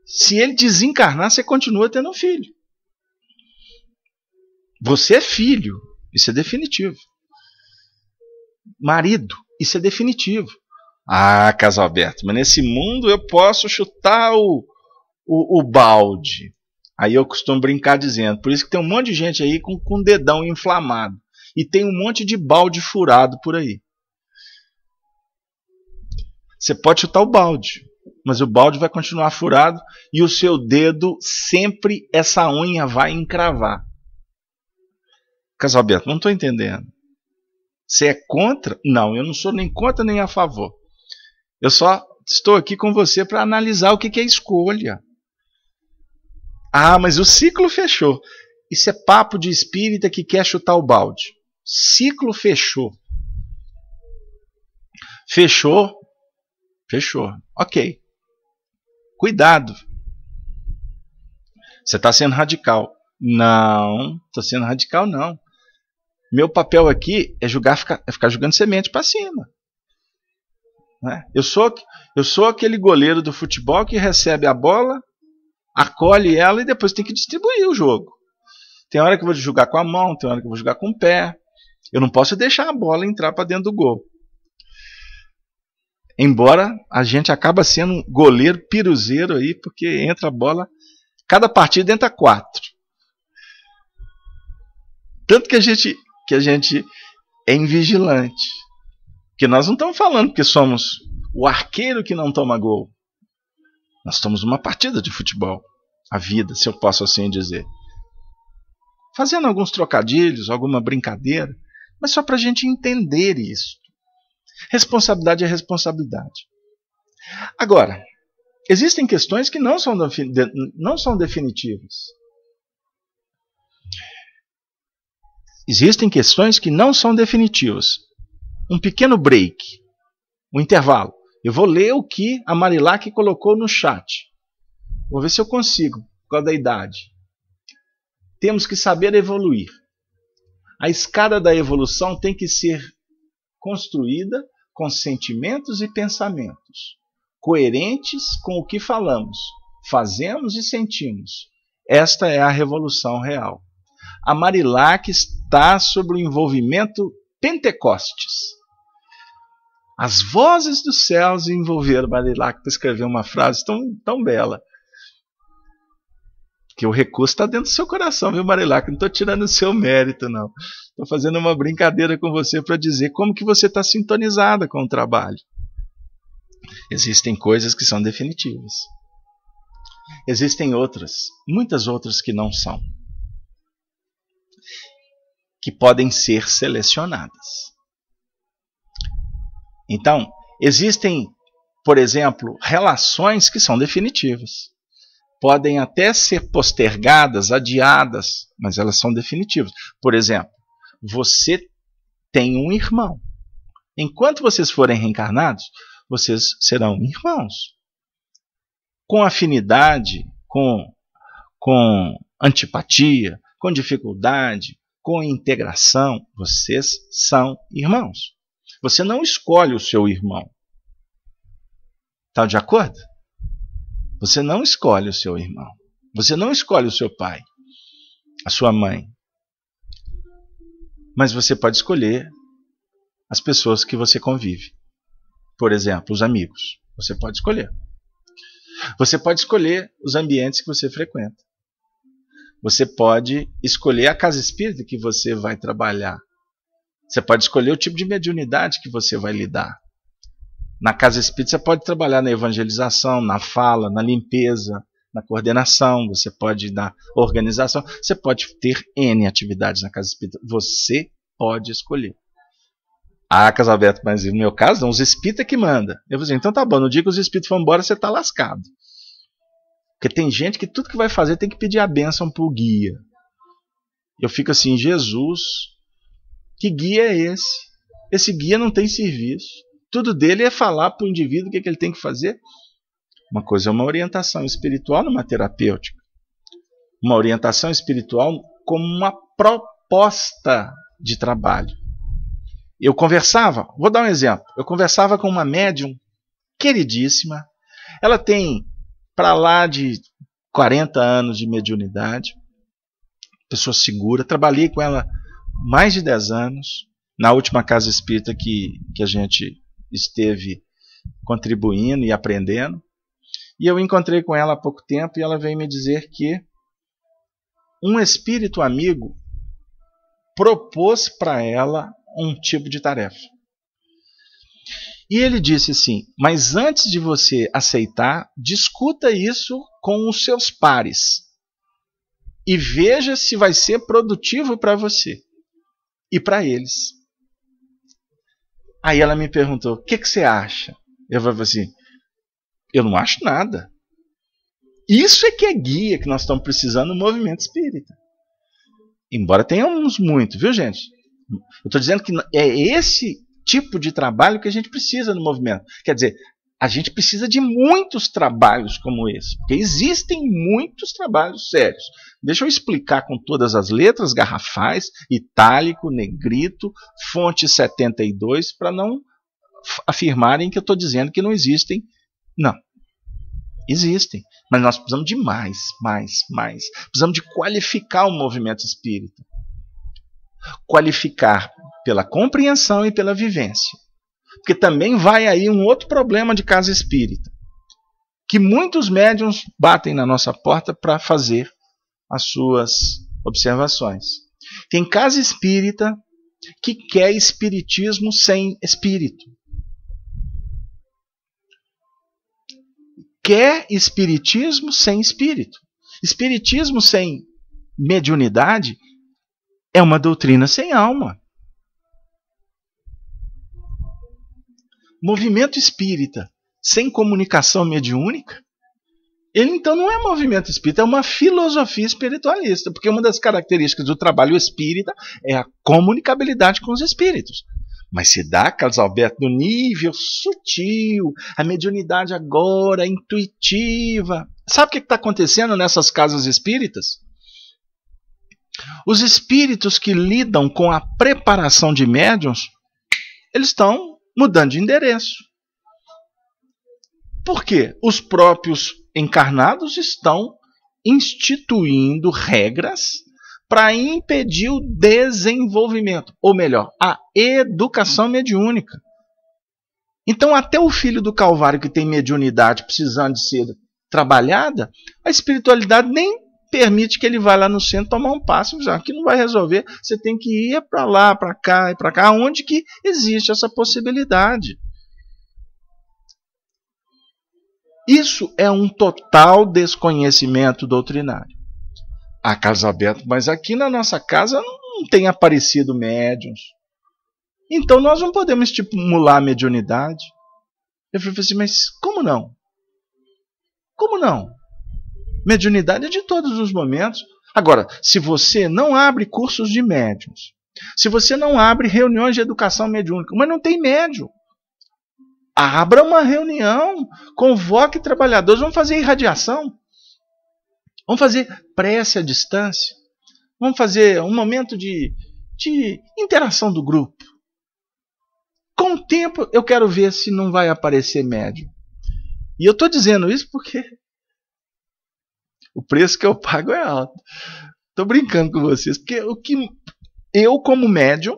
Se ele desencarnar, você continua tendo um filho. Você é filho. Isso é definitivo. Marido. Isso é definitivo. Ah, Casalberto, mas nesse mundo eu posso chutar o balde. Aí eu costumo brincar dizendo, por isso que tem um monte de gente aí com o dedão inflamado. E tem um monte de balde furado por aí. Você pode chutar o balde, mas o balde vai continuar furado e o seu dedo sempre essa unha vai encravar. Casalberto, não estou entendendo. Você é contra? Não, eu não sou nem contra nem a favor. Eu só estou aqui com você para analisar o que é escolha. Ah, mas o ciclo fechou. Isso é papo de espírita que quer chutar o balde. Ciclo fechou. Fechou? Fechou. Ok. Cuidado. Você está sendo radical. Não, estou sendo radical não. Meu papel aqui é ficar jogando semente para cima. Eu sou aquele goleiro do futebol que recebe a bola, acolhe ela e depois tem que distribuir o jogo. Tem hora que eu vou jogar com a mão, tem hora que eu vou jogar com o pé. Eu não posso deixar a bola entrar para dentro do gol. Embora a gente acaba sendo um goleiro piruzeiro aí, porque entra a bola, cada partida entra 4. Tanto que a gente é invigilante. Porque nós não estamos falando que somos o arqueiro que não toma gol. Nós estamos numa partida de futebol. A vida, se eu posso assim dizer. Fazendo alguns trocadilhos, alguma brincadeira, mas só para a gente entender isso. Responsabilidade é responsabilidade. Agora, existem questões que não são definitivas. Existem questões que não são definitivas. Um pequeno break, um intervalo. Eu vou ler o que a Marilac colocou no chat. Vou ver se eu consigo, por causa da idade. Temos que saber evoluir. A escada da evolução tem que ser construída com sentimentos e pensamentos, coerentes com o que falamos, fazemos e sentimos. Esta é a revolução real. A Marilac está sobre o envolvimento Pentecostes. As vozes dos céus envolveram Marilac para escrever uma frase tão bela. Porque o recurso está dentro do seu coração, viu, Marilac? Não estou tirando o seu mérito, não. Estou fazendo uma brincadeira com você para dizer como que você está sintonizada com o trabalho. Existem coisas que são definitivas. Existem outras, muitas outras que não são. Que podem ser selecionadas. Então, existem, por exemplo, relações que são definitivas. Podem até ser postergadas, adiadas, mas elas são definitivas. Por exemplo, você tem um irmão. Enquanto vocês forem reencarnados, vocês serão irmãos. Com afinidade, com antipatia, com dificuldade, com integração, vocês são irmãos. Você não escolhe o seu irmão. Está de acordo? Você não escolhe o seu irmão. Você não escolhe o seu pai, a sua mãe. Mas você pode escolher as pessoas que você convive. Por exemplo, os amigos. Você pode escolher. Você pode escolher os ambientes que você frequenta. Você pode escolher a casa espírita que você vai trabalhar. Você pode escolher o tipo de mediunidade que você vai lidar. Na casa espírita você pode trabalhar na evangelização, na fala, na limpeza, na coordenação, você pode ir na organização, você pode ter N atividades na casa espírita. Você pode escolher. Ah, Casalberto, mas no meu caso, não, os espíritas que mandam. Eu vou dizer, então tá bom, no dia que os espíritas vão embora, você está lascado. Porque tem gente que tudo que vai fazer tem que pedir a bênção para o guia. Eu fico assim, Jesus, que guia é esse? Esse guia não tem serviço. Tudo dele é falar para o indivíduo o que ele tem que fazer. Uma coisa é uma orientação espiritual numa terapêutica. Uma orientação espiritual como uma proposta de trabalho. Eu conversava, vou dar um exemplo. Eu conversava com uma médium queridíssima. Ela tem para lá de 40 anos de mediunidade. Pessoa segura. Trabalhei com ela mais de 10 anos. Na última casa espírita que a gente esteve contribuindo e aprendendo. E eu encontrei com ela há pouco tempo e ela veio me dizer que um espírito amigo propôs para ela um tipo de tarefa. E ele disse assim, mas antes de você aceitar, discuta isso com os seus pares e veja se vai ser produtivo para você e para eles. Aí ela me perguntou, o que você acha? Eu falei assim, eu não acho nada. Isso é que é guia que nós estamos precisando no movimento espírita. Embora tenhamos muito, viu, gente? Eu estou dizendo que é esse tipo de trabalho que a gente precisa no movimento. Quer dizer, a gente precisa de muitos trabalhos como esse, porque existem muitos trabalhos sérios. Deixa eu explicar com todas as letras, garrafais, itálico, negrito, fonte 72, para não afirmarem que eu estou dizendo que não existem. Não. Existem, mas nós precisamos de mais. Precisamos de qualificar o movimento espírita. Qualificar pela compreensão e pela vivência. Porque também vai aí um outro problema de casa espírita. Que muitos médiuns batem na nossa porta para fazer as suas observações. Tem casa espírita que quer espiritismo sem espírito. Quer espiritismo sem espírito. Espiritismo sem mediunidade é uma doutrina sem alma. Movimento espírita sem comunicação mediúnica, ele então não é movimento espírita, é uma filosofia espiritualista, porque uma das características do trabalho espírita é a comunicabilidade com os espíritos. Mas se dá, Carlos Alberto, no nível sutil, a mediunidade agora, intuitiva. Sabe o que está acontecendo nessas casas espíritas? Os espíritos que lidam com a preparação de médiuns, eles estão mudando de endereço. Por quê? Os próprios encarnados estão instituindo regras para impedir o desenvolvimento, ou melhor, a educação mediúnica. Então, até o filho do Calvário que tem mediunidade precisando de ser trabalhada, a espiritualidade nem permite que ele vá lá no centro tomar um passo. Aqui não vai resolver, você tem que ir para lá, para cá e para cá, onde que existe essa possibilidade. Isso é um total desconhecimento doutrinário. A Carlos Alberto, mas aqui na nossa casa não tem aparecido médiuns. Então nós não podemos estimular a mediunidade. Eu falei assim, mas como não? Como não? Mediunidade é de todos os momentos. Agora, se você não abre cursos de médiuns, se você não abre reuniões de educação mediúnica, mas não tem médium, abra uma reunião, convoque trabalhadores, vamos fazer irradiação, vamos fazer prece à distância, vamos fazer um momento de interação do grupo. Com o tempo, eu quero ver se não vai aparecer médium. E eu estou dizendo isso porque o preço que eu pago é alto. Estou brincando com vocês, porque o que eu, como médium,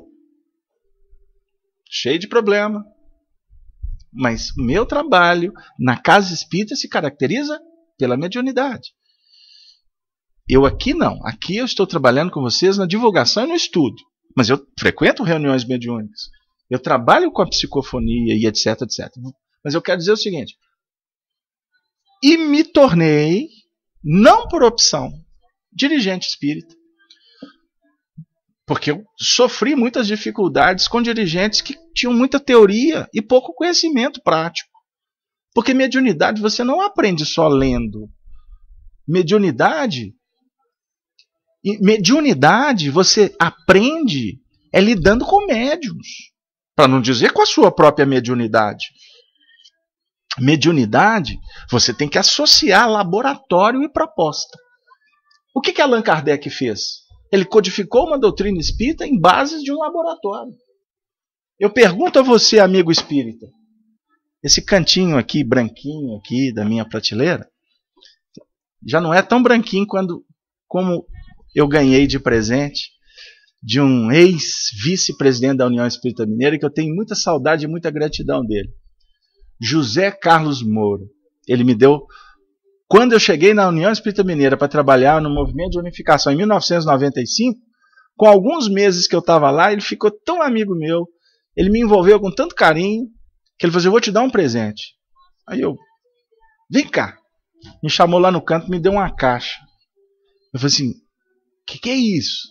cheio de problema, mas o meu trabalho na casa espírita se caracteriza pela mediunidade. Eu aqui não. Aqui eu estou trabalhando com vocês na divulgação e no estudo. Mas eu frequento reuniões mediúnicas. Eu trabalho com a psicofonia e etc, etc. Mas eu quero dizer o seguinte. E me tornei, não por opção, dirigente espírita. Porque eu sofri muitas dificuldades com dirigentes que tinham muita teoria e pouco conhecimento prático. Porque mediunidade você não aprende só lendo. Mediunidade você aprende lidando com médiuns. Para não dizer com a sua própria mediunidade. Mediunidade, você tem que associar laboratório e proposta. O que Allan Kardec fez? Ele codificou uma doutrina espírita em bases de um laboratório. Eu pergunto a você, amigo espírita, esse cantinho aqui, branquinho aqui da minha prateleira, já não é tão branquinho como eu ganhei de presente de um ex-vice-presidente da União Espírita Mineira, que eu tenho muita saudade e muita gratidão dele. José Carlos Moura. Ele me deu, quando eu cheguei na União Espírita Mineira para trabalhar no movimento de unificação em 1995, com alguns meses que eu estava lá, ele ficou tão amigo meu, ele me envolveu com tanto carinho, que ele falou assim, eu vou te dar um presente. Aí eu, vem cá. Me chamou lá no canto, me deu uma caixa. Eu falei assim, o que é isso?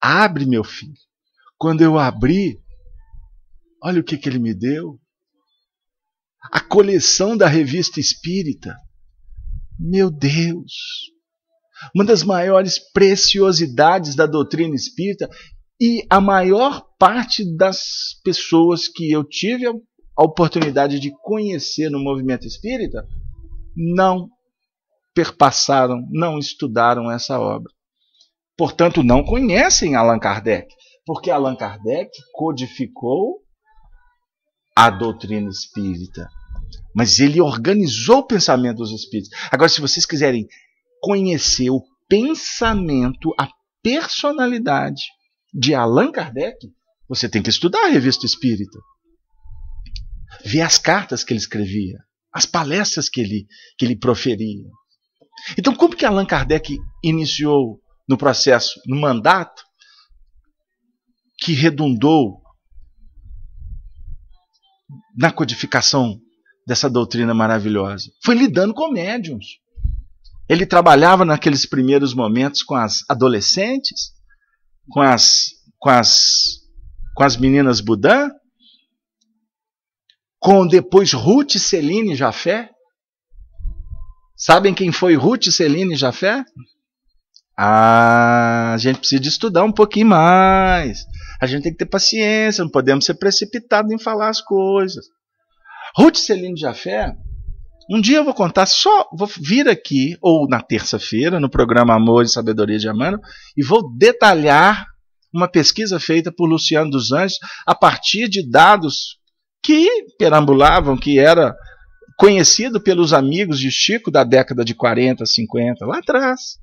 Abre, meu filho. Quando eu abri, olha o que ele me deu. A coleção da Revista Espírita. Meu Deus! Uma das maiores preciosidades da doutrina espírita e a maior parte das pessoas que eu tive a oportunidade de conhecer no movimento espírita não perpassaram, não estudaram essa obra. Portanto, não conhecem Allan Kardec, porque Allan Kardec codificou a doutrina espírita, mas ele organizou o pensamento dos espíritos. Agora, se vocês quiserem conhecer o pensamento, a personalidade de Allan Kardec, você tem que estudar a Revista Espírita, ver as cartas que ele escrevia, as palestras que ele proferia. Então, como que Allan Kardec iniciou no processo, no mandato, que redundou na codificação dessa doutrina maravilhosa? Foi lidando com médiuns. Ele trabalhava naqueles primeiros momentos com as adolescentes, com as meninas Budã, com depois Ruth, Celine e Jafé. Sabem quem foi Ruth, Celine e Jafé? A gente precisa de estudar um pouquinho mais. A gente tem que ter paciência, não podemos ser precipitados em falar as coisas. Ruth, Celine e Jafé, um dia eu vou contar, vou vir aqui, ou na terça-feira, no programa Amor e Sabedoria de Emmanuel, e vou detalhar uma pesquisa feita por Luciano dos Anjos a partir de dados que perambulavam, que era conhecido pelos amigos de Chico da década de 40, 50, lá atrás.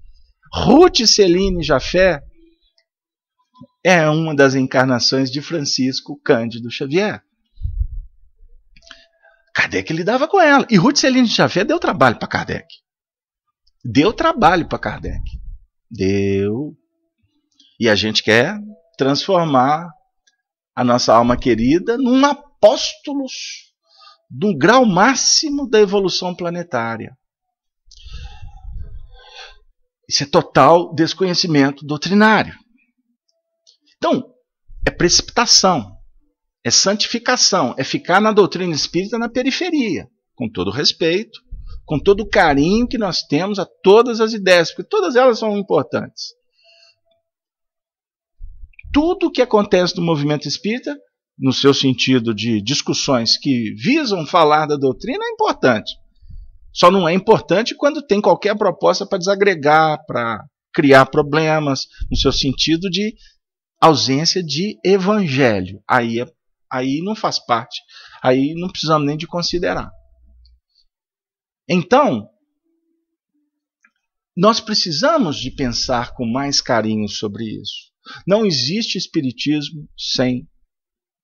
Ruth, Celine e Jafé é uma das encarnações de Francisco Cândido Xavier. Kardec lidava com ela. E Ruth, Celine e Jafé deu trabalho para Kardec. Deu trabalho para Kardec. Deu. E a gente quer transformar a nossa alma querida num apóstolos do grau máximo da evolução planetária. Isso é total desconhecimento doutrinário. Então, é precipitação, é santificação, é ficar na doutrina espírita na periferia, com todo respeito, com todo o carinho que nós temos a todas as ideias, porque todas elas são importantes. Tudo o que acontece no movimento espírita, no seu sentido de discussões que visam falar da doutrina, é importante. Só não é importante quando tem qualquer proposta para desagregar, para criar problemas, no seu sentido de ausência de evangelho. Aí não faz parte. Aí não precisamos nem de considerar. Então, nós precisamos de pensar com mais carinho sobre isso. Não existe espiritismo sem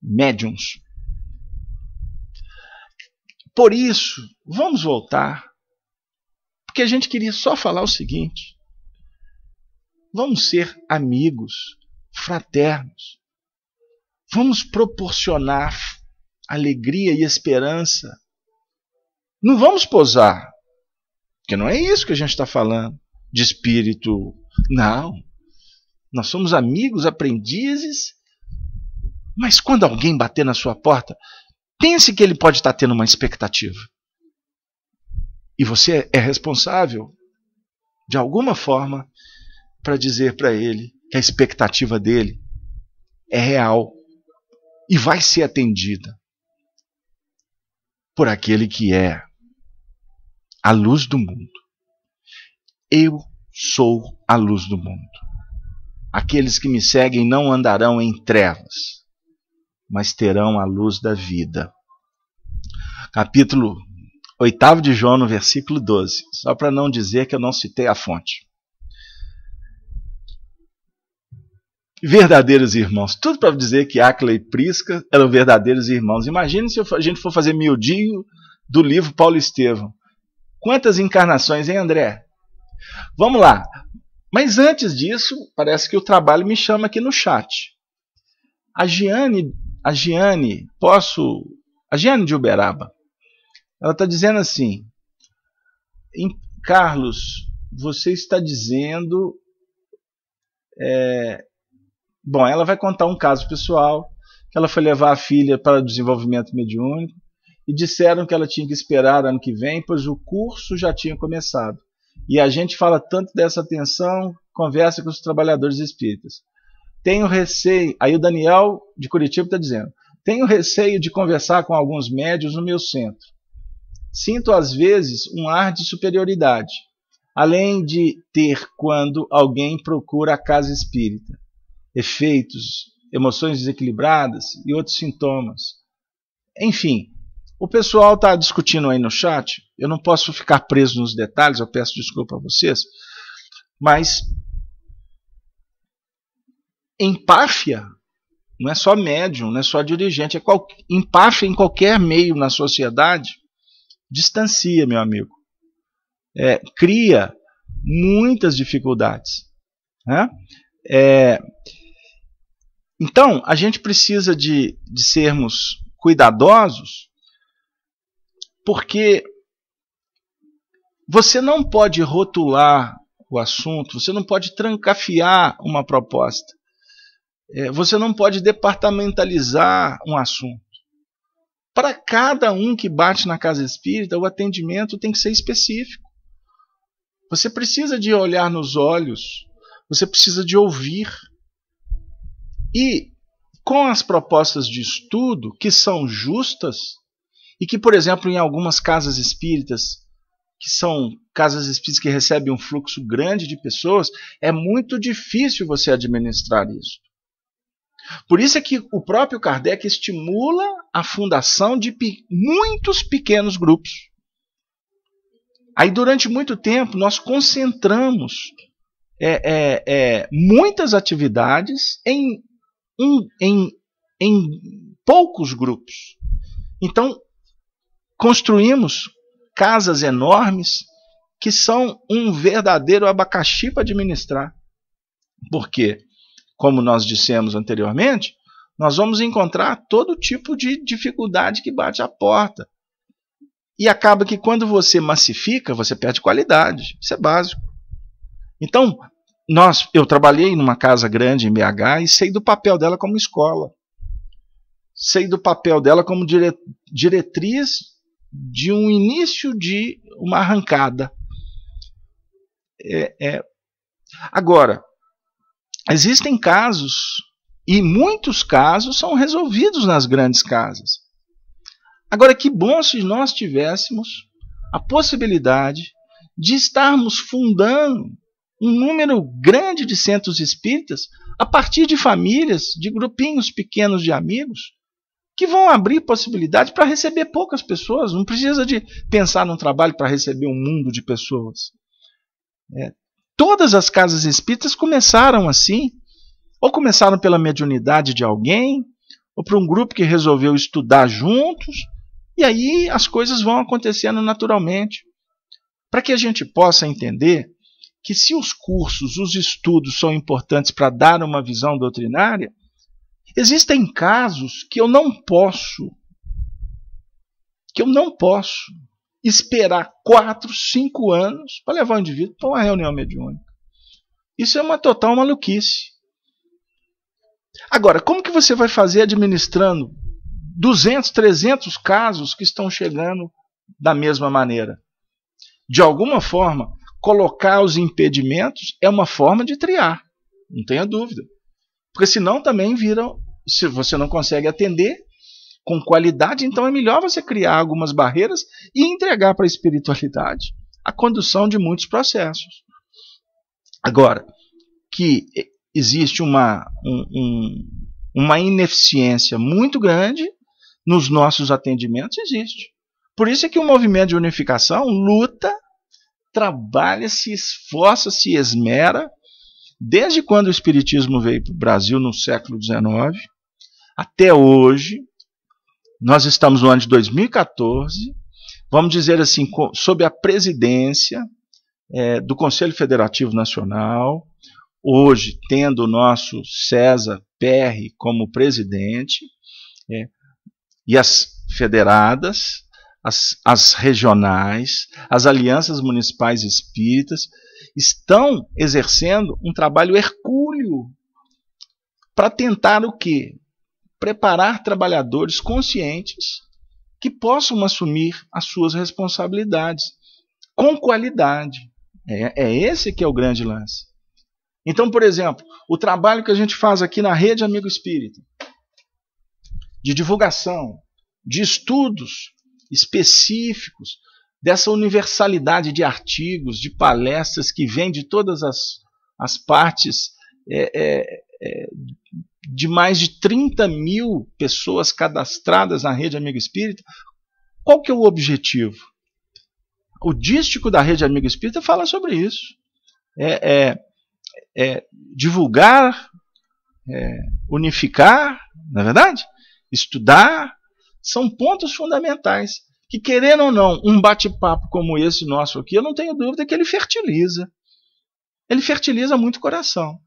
médiuns. Por isso, vamos voltar, porque a gente queria só falar o seguinte: vamos ser amigos, fraternos, vamos proporcionar alegria e esperança. Não vamos posar, porque não é isso que a gente está falando, de espírito. Não, nós somos amigos, aprendizes, mas quando alguém bater na sua porta, pense que ele pode estar tendo uma expectativa. E você é responsável, de alguma forma, para dizer para ele que a expectativa dele é real e vai ser atendida por aquele que é a luz do mundo. Eu sou a luz do mundo. Aqueles que me seguem não andarão em trevas, mas terão a luz da vida. Capítulo 8 de João, no versículo 12. Só para não dizer que eu não citei a fonte. Verdadeiros irmãos. Tudo para dizer que Áquila e Prisca eram verdadeiros irmãos. Imagine se a gente for fazer miudinho do livro Paulo Estevão. Quantas encarnações, hein, André? Vamos lá. Mas antes disso, parece que o trabalho me chama aqui no chat. A Giane de Uberaba, ela está dizendo assim: Carlos, você está dizendo... Bom, ela vai contar um caso pessoal, que ela foi levar a filha para o desenvolvimento mediúnico e disseram que ela tinha que esperar ano que vem, pois o curso já tinha começado. E a gente fala tanto dessa atenção, conversa com os trabalhadores espíritas. Tenho receio, aí o Daniel de Curitiba está dizendo, tenho receio de conversar com alguns médiuns no meu centro. Sinto às vezes um ar de superioridade, além de ter quando alguém procura a casa espírita. Efeitos, emoções desequilibradas e outros sintomas. Enfim, o pessoal está discutindo aí no chat, eu não posso ficar preso nos detalhes, eu peço desculpa a vocês, mas empáfia não é só médium, não é só dirigente, empáfia em qualquer meio na sociedade distancia, meu amigo. Cria muitas dificuldades. Né? Então, a gente precisa de sermos cuidadosos, porque você não pode rotular o assunto, você não pode trancafiar uma proposta, você não pode departamentalizar um assunto. Para cada um que bate na casa espírita, o atendimento tem que ser específico. Você precisa de olhar nos olhos, você precisa de ouvir. E com as propostas de estudo, que são justas, e que, por exemplo, em algumas casas espíritas, que são casas espíritas que recebem um fluxo grande de pessoas, é muito difícil você administrar isso. Por isso é que o próprio Kardec estimula a fundação de muitos pequenos grupos. Aí, durante muito tempo, nós concentramos muitas atividades em poucos grupos. Então, construímos casas enormes que são um verdadeiro abacaxi para administrar. Porque, como nós dissemos anteriormente, nós vamos encontrar todo tipo de dificuldade que bate à porta. E acaba que quando você massifica, você perde qualidade. Isso é básico. Então, eu trabalhei numa casa grande em BH e sei do papel dela como escola. Sei do papel dela como diretriz de um início de uma arrancada. Agora, existem casos, e muitos casos são resolvidos nas grandes casas. Agora, que bom se nós tivéssemos a possibilidade de estarmos fundando um número grande de centros espíritas a partir de famílias, de grupinhos pequenos de amigos, que vão abrir possibilidade para receber poucas pessoas. Não precisa de pensar num trabalho para receber um mundo de pessoas. Todas as casas espíritas começaram assim, ou começaram pela mediunidade de alguém, ou por um grupo que resolveu estudar juntos, e aí as coisas vão acontecendo naturalmente. Para que a gente possa entender que se os cursos, os estudos são importantes para dar uma visão doutrinária, existem casos que eu não posso esperar 4, 5 anos para levar o indivíduo para uma reunião mediúnica. Isso é uma total maluquice. Agora, como que você vai fazer administrando 200, 300 casos que estão chegando da mesma maneira? De alguma forma, colocar os impedimentos é uma forma de triar, não tenha dúvida. Porque senão também se você não consegue atender com qualidade, então é melhor você criar algumas barreiras e entregar para a espiritualidade a condução de muitos processos. Agora, que existe uma ineficiência muito grande nos nossos atendimentos, existe. Por isso é que o movimento de unificação luta, trabalha, se esforça, se esmera, desde quando o Espiritismo veio para o Brasil no século XIX, até hoje. Nós estamos no ano de 2014, vamos dizer assim, sob a presidência do Conselho Federativo Nacional, hoje tendo o nosso César Perry como presidente, e as federadas, as regionais, as alianças municipais espíritas, estão exercendo um trabalho hercúleo para tentar o quê? Preparar trabalhadores conscientes que possam assumir as suas responsabilidades com qualidade. Esse que é o grande lance. Então, por exemplo, o trabalho que a gente faz aqui na Rede Amigo Espírita, de divulgação, de estudos específicos, dessa universalidade de artigos, de palestras que vêm de todas as partes, de mais de 30 mil pessoas cadastradas na Rede Amigo Espírita. Qual que é o objetivo? O dístico da Rede Amigo Espírita fala sobre isso. Divulgar, unificar, não é verdade? Estudar, são pontos fundamentais. Que, querendo ou não, um bate-papo como esse nosso aqui, eu não tenho dúvida que ele fertiliza. Ele fertiliza muito o coração.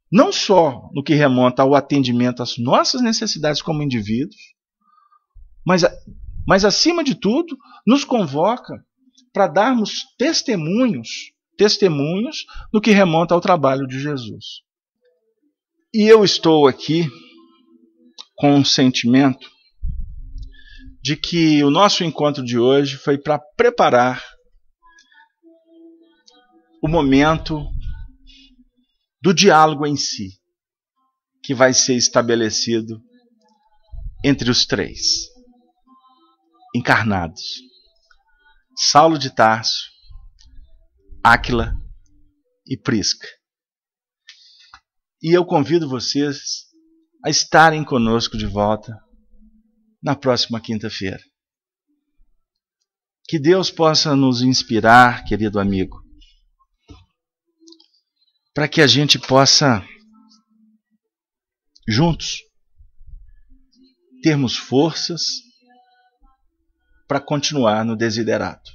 Não só no que remonta ao atendimento às nossas necessidades como indivíduos, mas acima de tudo, nos convoca para darmos testemunhos no que remonta ao trabalho de Jesus. E eu estou aqui com um sentimento de que o nosso encontro de hoje foi para preparar o momento do diálogo em si, que vai ser estabelecido entre os três encarnados: Saulo de Tarso, Áquila e Prisca. E eu convido vocês a estarem conosco de volta na próxima quinta-feira. Que Deus possa nos inspirar, querido amigo, para que a gente possa, juntos, termos forças para continuar no desiderato.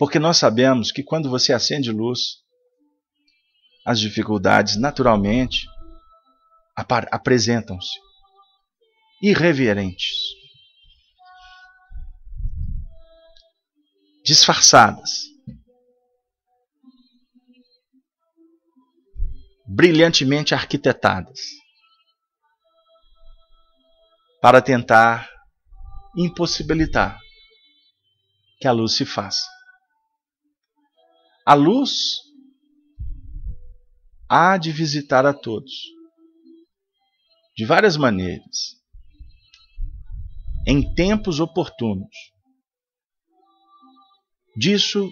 Porque nós sabemos que quando você acende luz, as dificuldades naturalmente apresentam-se irreverentes, disfarçadas, brilhantemente arquitetadas, para tentar impossibilitar que a luz se faça. A luz há de visitar a todos, de várias maneiras, em tempos oportunos. Disso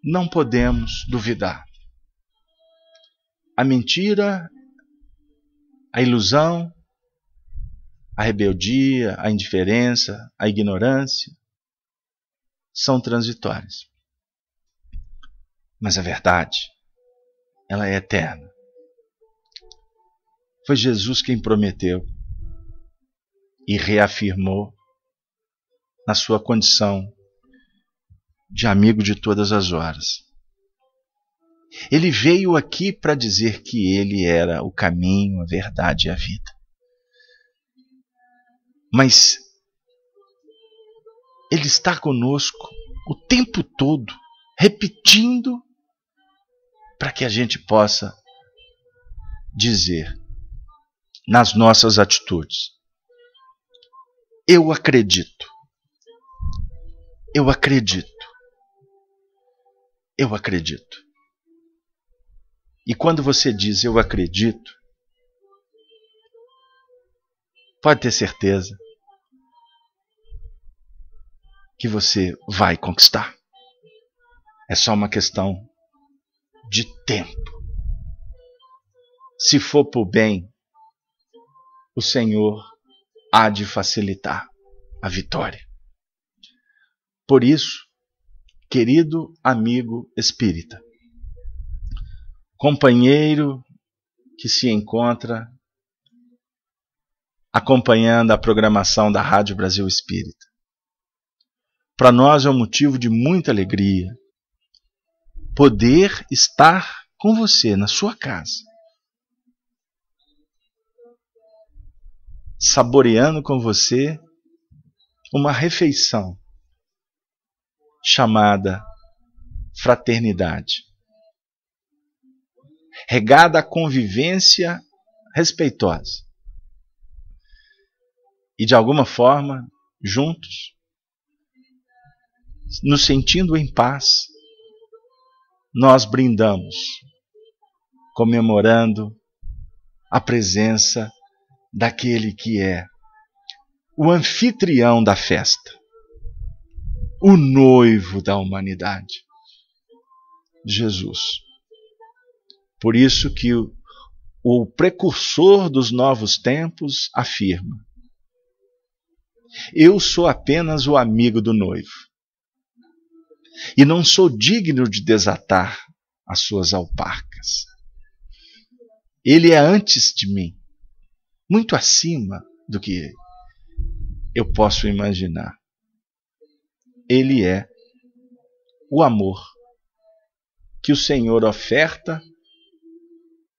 não podemos duvidar. A mentira, a ilusão, a rebeldia, a indiferença, a ignorância são transitórias. Mas a verdade, ela é eterna. Foi Jesus quem prometeu e reafirmou na sua condição de amigo de todas as horas. Ele veio aqui para dizer que ele era o caminho, a verdade e a vida. Mas ele está conosco o tempo todo, repetindo, para que a gente possa dizer nas nossas atitudes: eu acredito, eu acredito, eu acredito. E quando você diz eu acredito, pode ter certeza que você vai conquistar. É só uma questão de tempo. Se for por bem, o Senhor há de facilitar a vitória. Por isso, querido amigo espírita, companheiro que se encontra acompanhando a programação da Rádio Brasil Espírita, para nós é um motivo de muita alegria poder estar com você na sua casa, saboreando com você uma refeição chamada fraternidade, regada a convivência respeitosa. E de alguma forma, juntos, nos sentindo em paz, nós brindamos, comemorando a presença daquele que é o anfitrião da festa, o noivo da humanidade, Jesus. Por isso que o precursor dos novos tempos afirma: eu sou apenas o amigo do noivo, e não sou digno de desatar as suas alparcas. Ele é antes de mim, muito acima do que eu posso imaginar. Ele é o amor que o Senhor oferta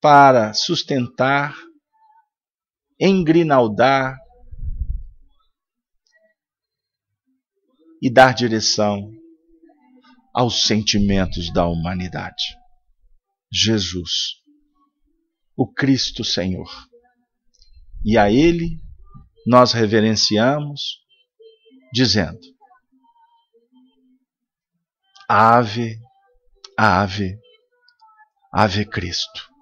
para sustentar, engrinaldar e dar direção aos sentimentos da humanidade. Jesus, o Cristo Senhor. E a Ele nós reverenciamos, dizendo: Ave, Ave, Ave Cristo.